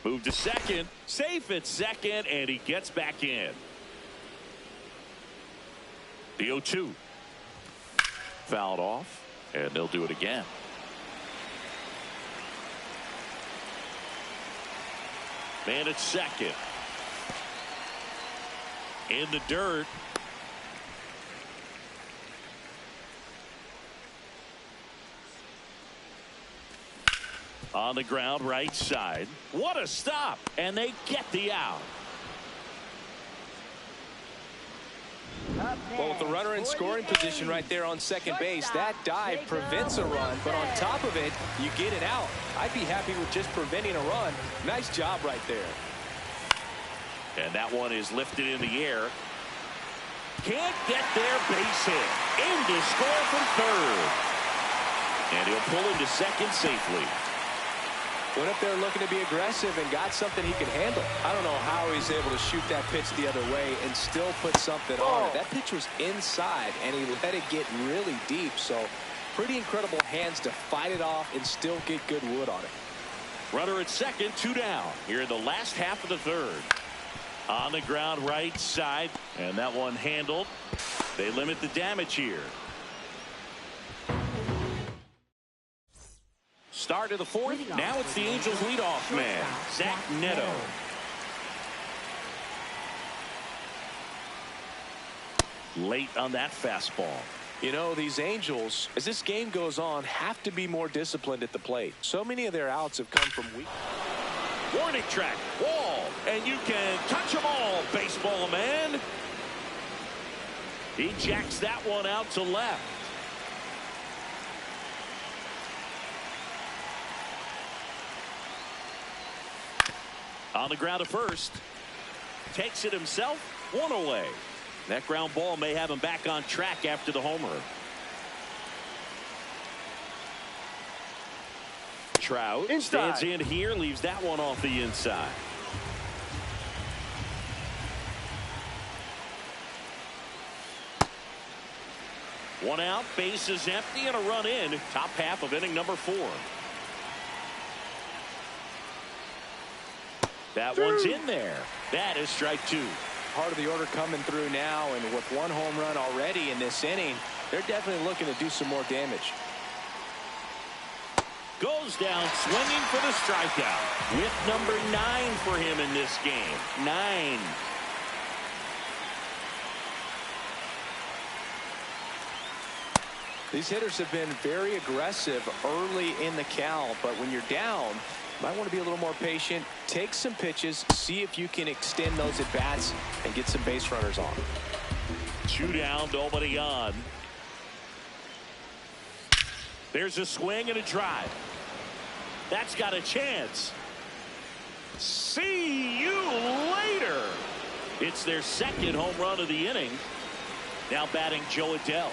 Move to 2nd. Safe at 2nd, and he gets back in. The 0-2. Fouled off, and they'll do it again. Man at 2nd. In the dirt. On the ground, right side. What a stop! And they get the out. Well, with the runner in scoring position right there on 2nd base, that dive prevents a run, but on top of it, you get it out. I'd be happy with just preventing a run. Nice job right there. And that one is lifted in the air. Can't get there, base hit. In to score from 3rd. And he'll pull into 2nd safely. Went up there looking to be aggressive and got something he could handle. I don't know how he's able to shoot that pitch the other way and still put something on it. That pitch was inside, and he let it get really deep. So pretty incredible hands to fight it off and still get good wood on it. Runner at second, 2 down. Here in the last half of the third. On the ground right side, and that one handled. They limit the damage here. Start of the fourth. Now it's the Angels leadoff man, Zach Neto. Late on that fastball. You know, these Angels, as this game goes on, have to be more disciplined at the plate. So many of their outs have come from weak. Warning track, wall, and you can touch them all, baseball man. He jacks that one out to left. On the ground to first. Takes it himself, 1 away. That ground ball may have him back on track after the homer. Trout stands in here, leaves that one off the inside. One out, base is empty, and a run in. Top half of inning number 4. That one's in there. That is strike 2. Part of the order coming through now, and with 1 home run already in this inning, they're definitely looking to do some more damage. Goes down swinging for the strikeout. With number 9 for him in this game. 9. These hitters have been very aggressive early in the count, but when you're down, you might want to be a little more patient. Take some pitches, see if you can extend those at bats and get some base runners on. 2 down, nobody on. There's a swing and a drive. That's got a chance. See you later. It's their second home run of the inning. Now batting Joe Adell.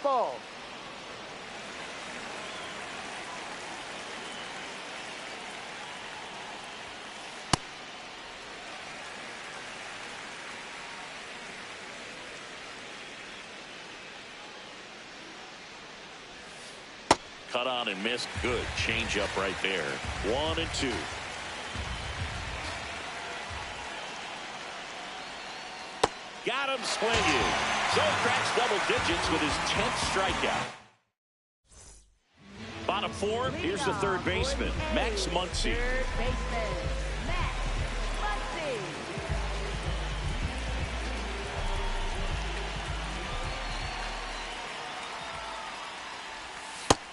Ball. Cut on and missed. Good change up right there. 1 and 2. Got him swinging. So cracks double digits with his 10th strikeout. Bottom 4. Here's the third baseman, Max Muncy. Third baseman, Max Muncy.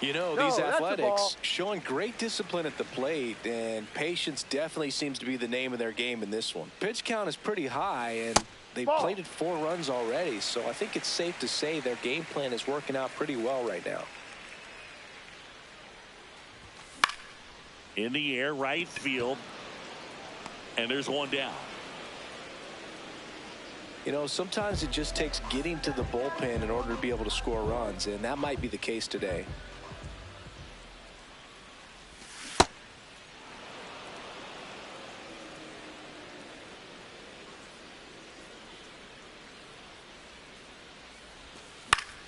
You know, these Athletics showing great discipline at the plate, and patience definitely seems to be the name of their game in this one. Pitch count is pretty high, and they've plated 4 runs already, so I think it's safe to say their game plan is working out pretty well right now. In the air, right field, and there's 1 down. You know, sometimes it just takes getting to the bullpen in order to be able to score runs, and that might be the case today.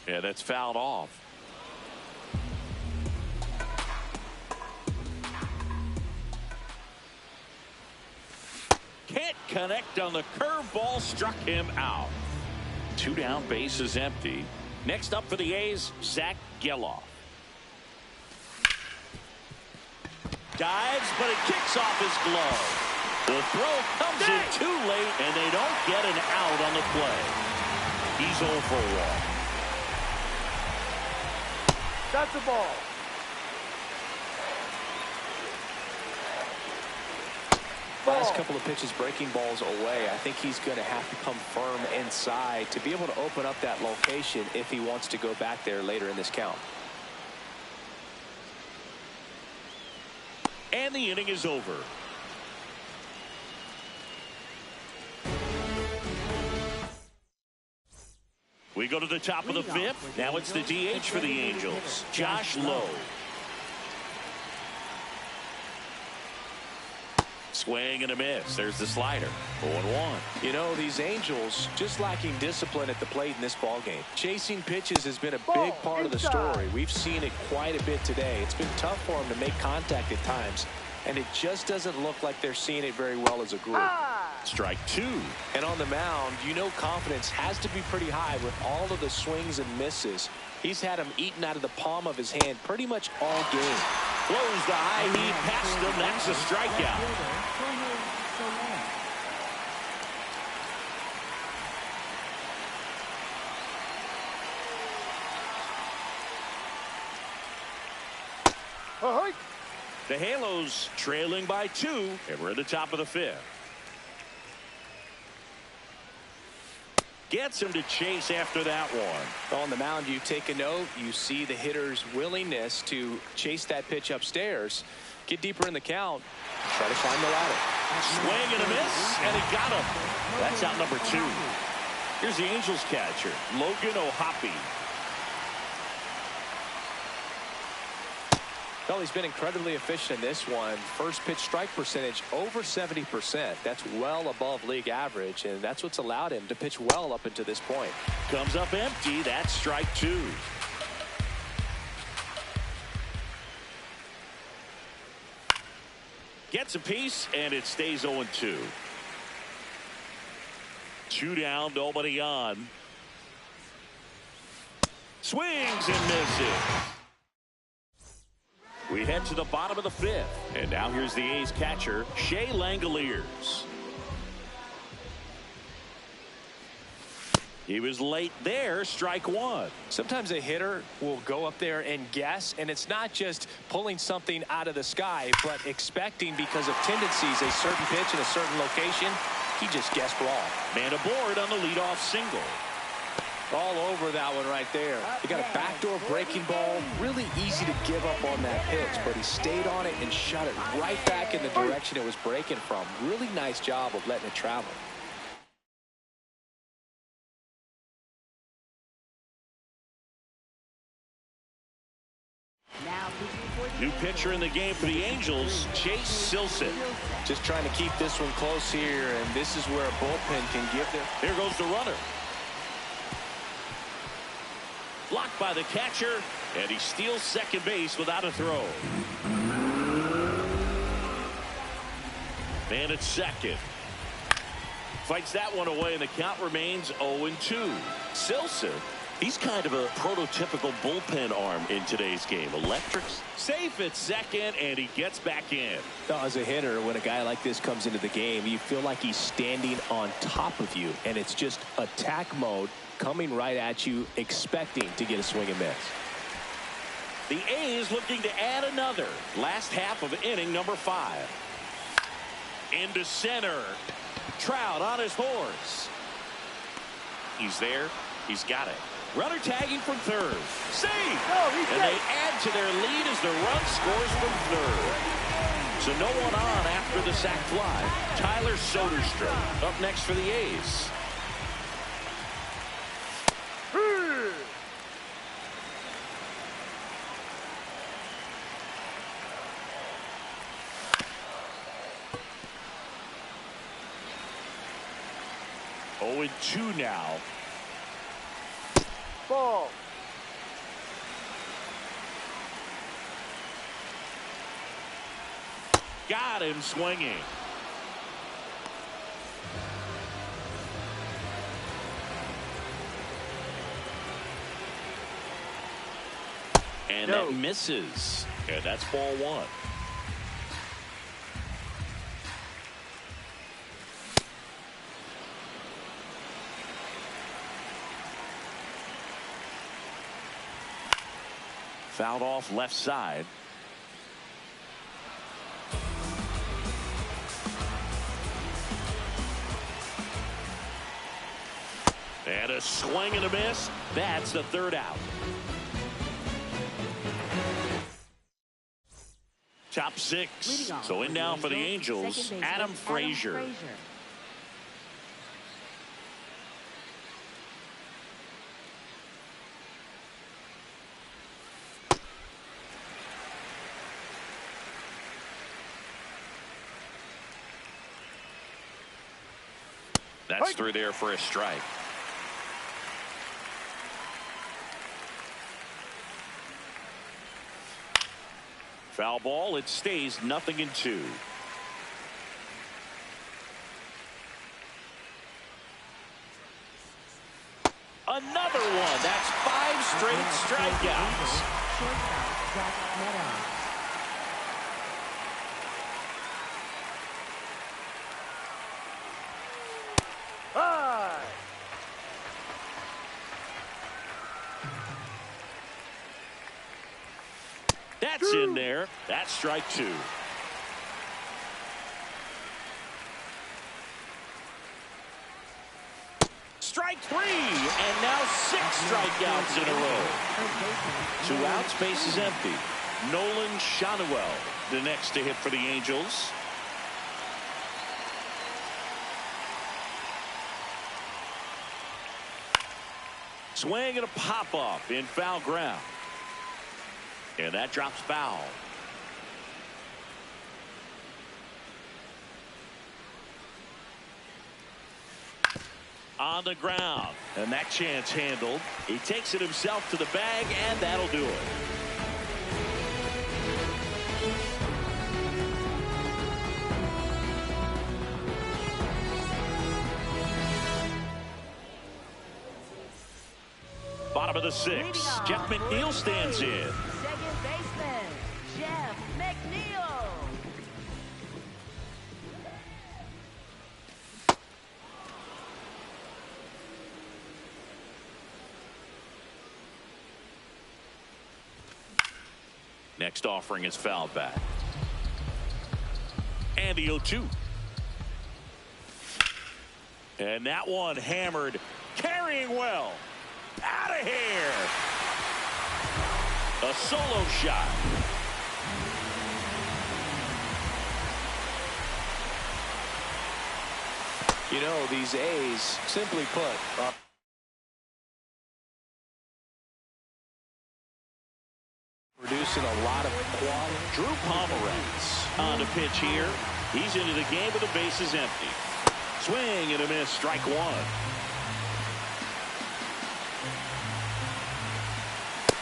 Yeah, that's fouled off. Can't connect on the curveball, struck him out. 2 down, base is empty. Next up for the A's, Zach Geloff. Dives, but it kicks off his glove. The throw comes in too late, and they don't get an out on the play. He's 0 for 1. That's the ball. Last couple of pitches breaking balls away. I think he's going to have to come firm inside to be able to open up that location if he wants to go back there later in this count. And the inning is over. We go to the top of the fifth. Now it's the DH for the Angels, Josh Lowe. Swing and a miss. There's the slider. 0-1. You know, these Angels just lacking discipline at the plate in this ball game. Chasing pitches has been a big part of the story. We've seen it quite a bit today. It's been tough for them to make contact at times, and it just doesn't look like they're seeing it very well as a group. Strike two. And on the mound, you know confidence has to be pretty high with all of the swings and misses. He's had them eaten out of the palm of his hand pretty much all game. Blows the high heat past him. That's a strikeout. The Halos trailing by 2, and we're at the top of the fifth. Gets him to chase after that one. On the mound, you take a note. You see the hitter's willingness to chase that pitch upstairs, get deeper in the count, try to climb the ladder. Swing and a miss, and he got him. That's out number 2. Here's the Angels catcher, Logan O'Hoppe. Well, he's been incredibly efficient in this one. First pitch strike percentage over 70%. That's well above league average, and that's what's allowed him to pitch well up until this point. Comes up empty. That's strike 2. Gets a piece, and it stays 0-2. 2 down, nobody on. Swings and misses. We head to the bottom of the fifth, and now here's the A's catcher, Shea Langoliers. He was late there, strike 1. Sometimes a hitter will go up there and guess, and it's not just pulling something out of the sky, but expecting because of tendencies a certain pitch in a certain location. He just guessed wrong. Man aboard on the leadoff single. All over that one right there. He got a backdoor breaking ball. Really easy to give up on that pitch, but he stayed on it and shot it right back in the direction it was breaking from. Really nice job of letting it travel. New pitcher in the game for the Angels, Chase Silseth. Just trying to keep this one close here, and this is where a bullpen can give them. Here goes the runner. Blocked by the catcher, and he steals second base without a throw. Man at second. Fights that one away, and the count remains 0-2. Silseth, he's kind of a prototypical bullpen arm in today's game. Electric, safe at second, and he gets back in. As a hitter, when a guy like this comes into the game, you feel like he's standing on top of you, and it's just attack mode coming right at you, expecting to get a swing and miss. The A's looking to add another. Last half of inning number 5. Into center. Trout on his horse. He's there. He's got it. Runner tagging from third. Save! And they add to their lead as the run scores from third. So no one on after the sac fly. Tyler Soderstrom up next for the A's. Oh, 2 now. Ball. Got him swinging. And that misses. And that's ball 1. Fouled off left side. And a swing and a miss. That's the third out. Top 6. So in now for the Angels, Adam Frazier. That's through there for a strike. Foul ball. It stays 0-2. Another one. That's 5 straight strikeouts. Shortstop, Jack Meadows. High. That's in there. That's strike 2. Strike 3, and now 6 strikeouts in a row. 2 outs, base is empty. Nolan Shanuel, the next to hit for the Angels. Swing and a pop-up in foul ground. And that drops foul. On the ground, and that chance handled. He takes it himself to the bag, and that'll do it. Bottom of the 6th, Jeff McNeil stands in. Second baseman, Jeff McNeil. Next offering is fouled back. And the 0-2. And that one hammered, carrying well. Out of here. A solo shot. You know, these A's, simply put, producing a lot of quality. Drew Pomeranz on the pitch here. He's into the game with the bases empty. Swing and a miss, strike 1.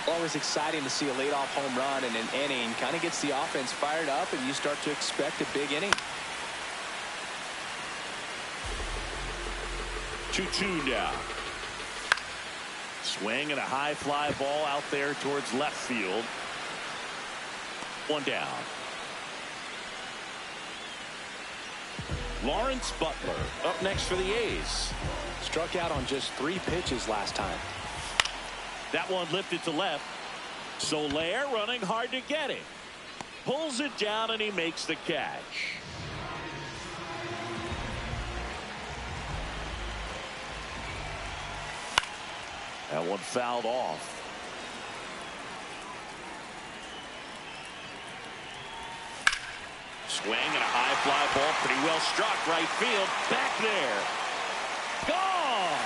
Always exciting to see a leadoff home run in an inning. Kind of gets the offense fired up, and you start to expect a big inning. 2-2 now. Swing and a high fly ball out there towards left field. 1 down. Lawrence Butler up next for the A's. Struck out on just 3 pitches last time. That one lifted to left. Soler running hard to get it. Pulls it down and he makes the catch. That one fouled off. Swing and a high fly ball, pretty well struck, right field, back there. Gone!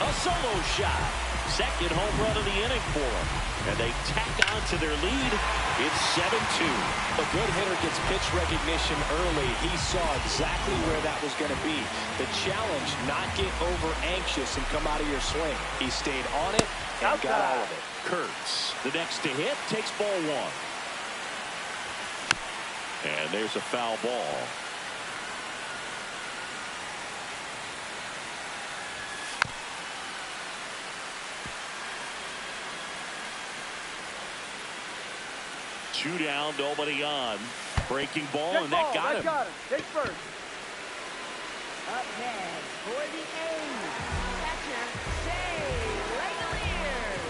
A solo shot. Second home run of the inning for him. And they tack on to their lead. It's 7-2. A good hitter gets pitch recognition early. He saw exactly where that was going to be. The challenge, not get over anxious and come out of your swing. He stayed on it and got all of it. Kurtz, the next to hit, takes ball 1. And there's a foul ball. Two down, nobody on. Breaking ball, and that got him. Take first. Up next for the A's, catcher Shea Langeliers.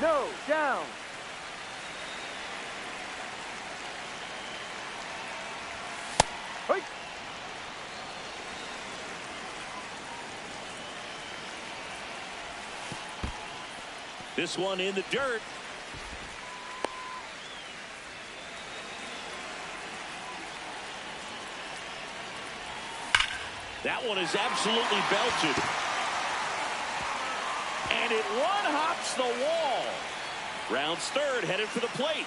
No, down. Hey. This one in the dirt. That one is absolutely belted. And it one-hops the wall. Rounds third, headed for the plate.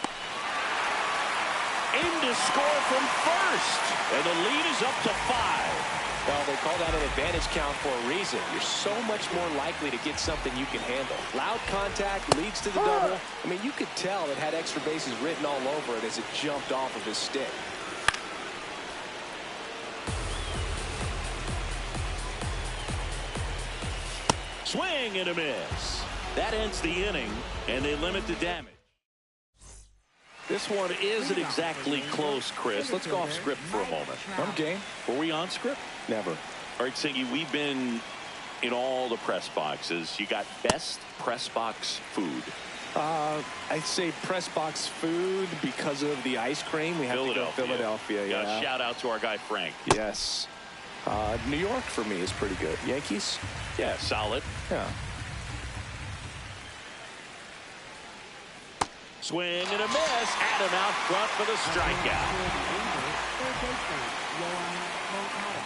In to score from first. first, and the lead is up to 5. Well, they called out an advantage count for a reason. You're so much more likely to get something you can handle. Loud contact leads to the double. I mean, you could tell it had extra bases written all over it as it jumped off of his stick. Swing and a miss. That ends the inning, and they limit the damage. This one isn't exactly close, Chris. Let's go off script for a moment. I'm game. Were we on script? Never. All right, Singy, we've been in all the press boxes. You got best press box food. I'd say press box food because of the ice cream. We have to go Philadelphia. Yeah. Shout out to our guy Frank. Yes. New York for me is pretty good. Yankees? Yeah, solid. Yeah. Swing and a miss. Adam out front for the strikeout. Third baseman, Yohan Moncada.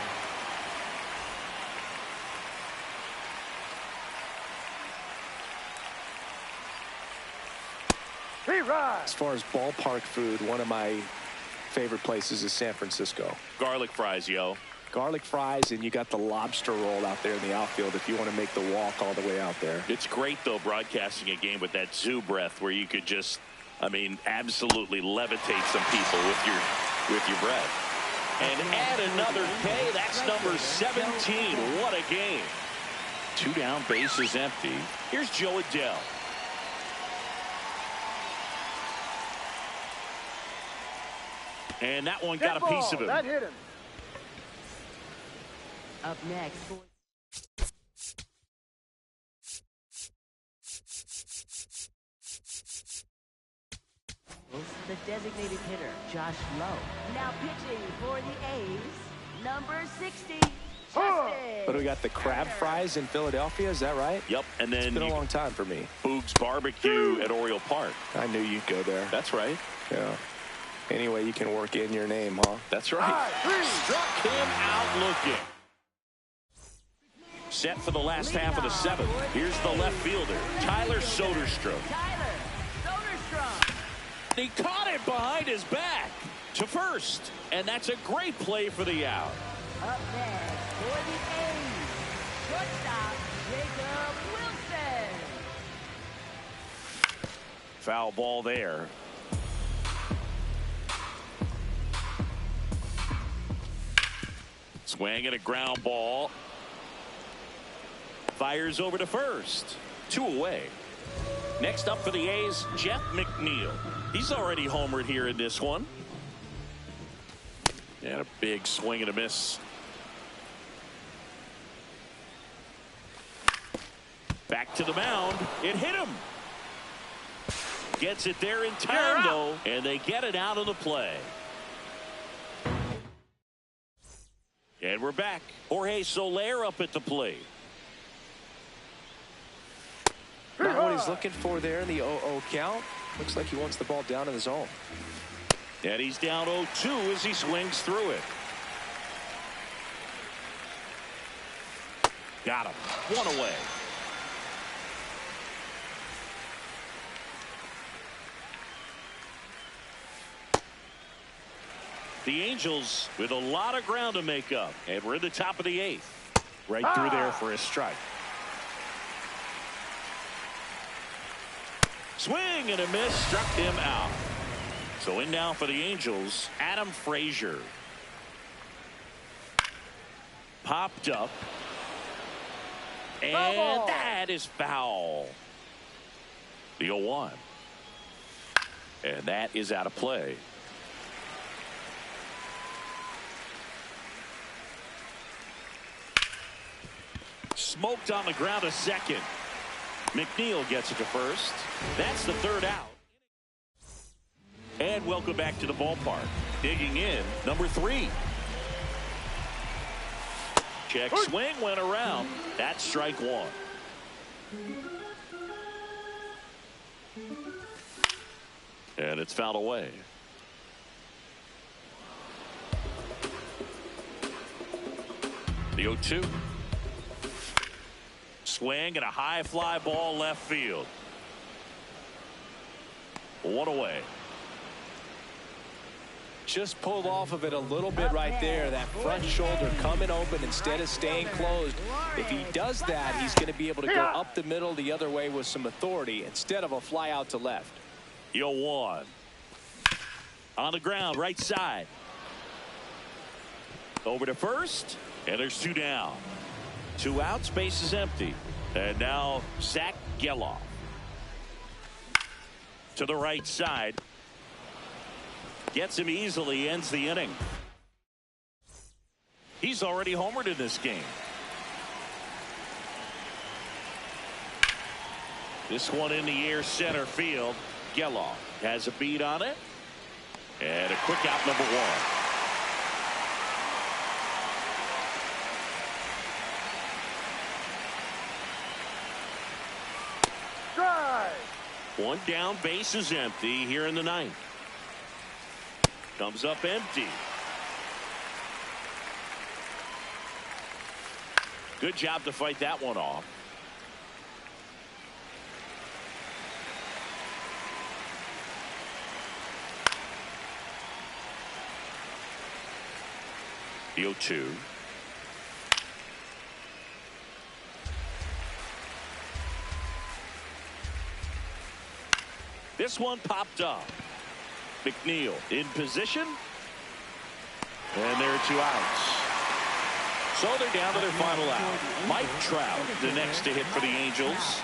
As far as ballpark food, one of my favorite places is San Francisco. Garlic fries, yo. Garlic fries, and you got the lobster roll out there in the outfield if you want to make the walk all the way out there. It's great, though, broadcasting a game with that zoo breath where you could just, I mean, absolutely levitate some people with your breath. And add another K. That's number 17. What a game. 2 down, bases empty. Here's Joe Adele. And that one got a piece of him. That hit him. Up next. The designated hitter, Josh Lowe. Now pitching for the A's, number 60, Justin. But we got the crab fries in Philadelphia, is that right? Yep, and then It's been a long time for me. Boog's Barbecue at Oriole Park. I knew you'd go there. That's right. Yeah. Anyway, you can work in your name, huh? That's right. Struck him out looking. Set for the last half of the 7th. Here's the left fielder, Tyler Soderstrom. Tyler Soderstrom. He caught it behind his back to first, and that's a great play for the out. Up next for the A's, shortstop, Jacob Wilson. Foul ball there. Swing and a ground ball. Fires over to first. 2 away. Next up for the A's, Jeff McNeil. He's already homered here in this one. And a big swing and a miss. Back to the mound. It hit him. Gets it there in time, though, and they get it out of the play. And we're back. Jorge Soler up at the plate. Not what he's looking for there in the 0-0 count. Looks like he wants the ball down in the zone. And he's down 0-2 as he swings through it. Got him. 1 away. The Angels with a lot of ground to make up. And we're in the top of the 8th. Right through there for a strike. Swing and a miss, struck him out. So in now for the Angels, Adam Frazier. Popped up. And that is foul. The 0-1. And that is out of play. Smoked on the ground to second. McNeil gets it to first. That's the 3rd out. And welcome back to the ballpark. Digging in, number 3. Check swing went around. That's strike 1. And it's fouled away. The 0-2. Swing and a high fly ball left field. 1 away. Just pulled off of it a little bit right there. That front shoulder coming open instead of staying closed. If he does that, he's going to be able to go up the middle the other way with some authority instead of a fly out to left. 0-1. On the ground, right side. Over to first, and there's 2 down. 2 outs, base is empty. And now Zach Geloff. To the right side. Gets him easily, ends the inning. He's already homered in this game. This one in the air, center field. Geloff has a beat on it. And a quick out, number 1. One down, base is empty here in the 9th. Comes up empty. Good job to fight that one off. The 0-2. This one popped up. McNeil in position. And there are 2 outs. So they're down to their final out. Mike Trout, the next to hit for the Angels.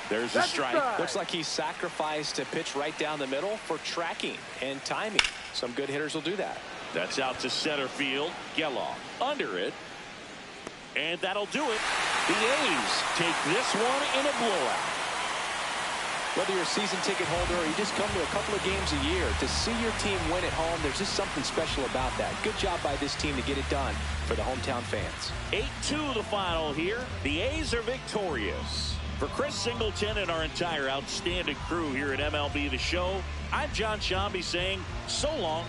There's a strike. Looks like he sacrificed a pitch right down the middle for tracking and timing. Some good hitters will do that. That's out to center field. Geloff under it. And that'll do it. The A's take this one in a blowout. Whether you're a season ticket holder or you just come to a couple of games a year, to see your team win at home, there's just something special about that. Good job by this team to get it done for the hometown fans. 8-2 the final here. The A's are victorious. For Chris Singleton and our entire outstanding crew here at MLB The Show, I'm John Shambi saying so long.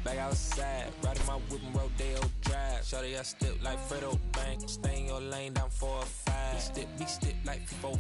Back outside, riding my whip and Rodeo Drive. Shawty, I step like Fredo Bank. Stay in your lane down 4 or 5. Be step like 4.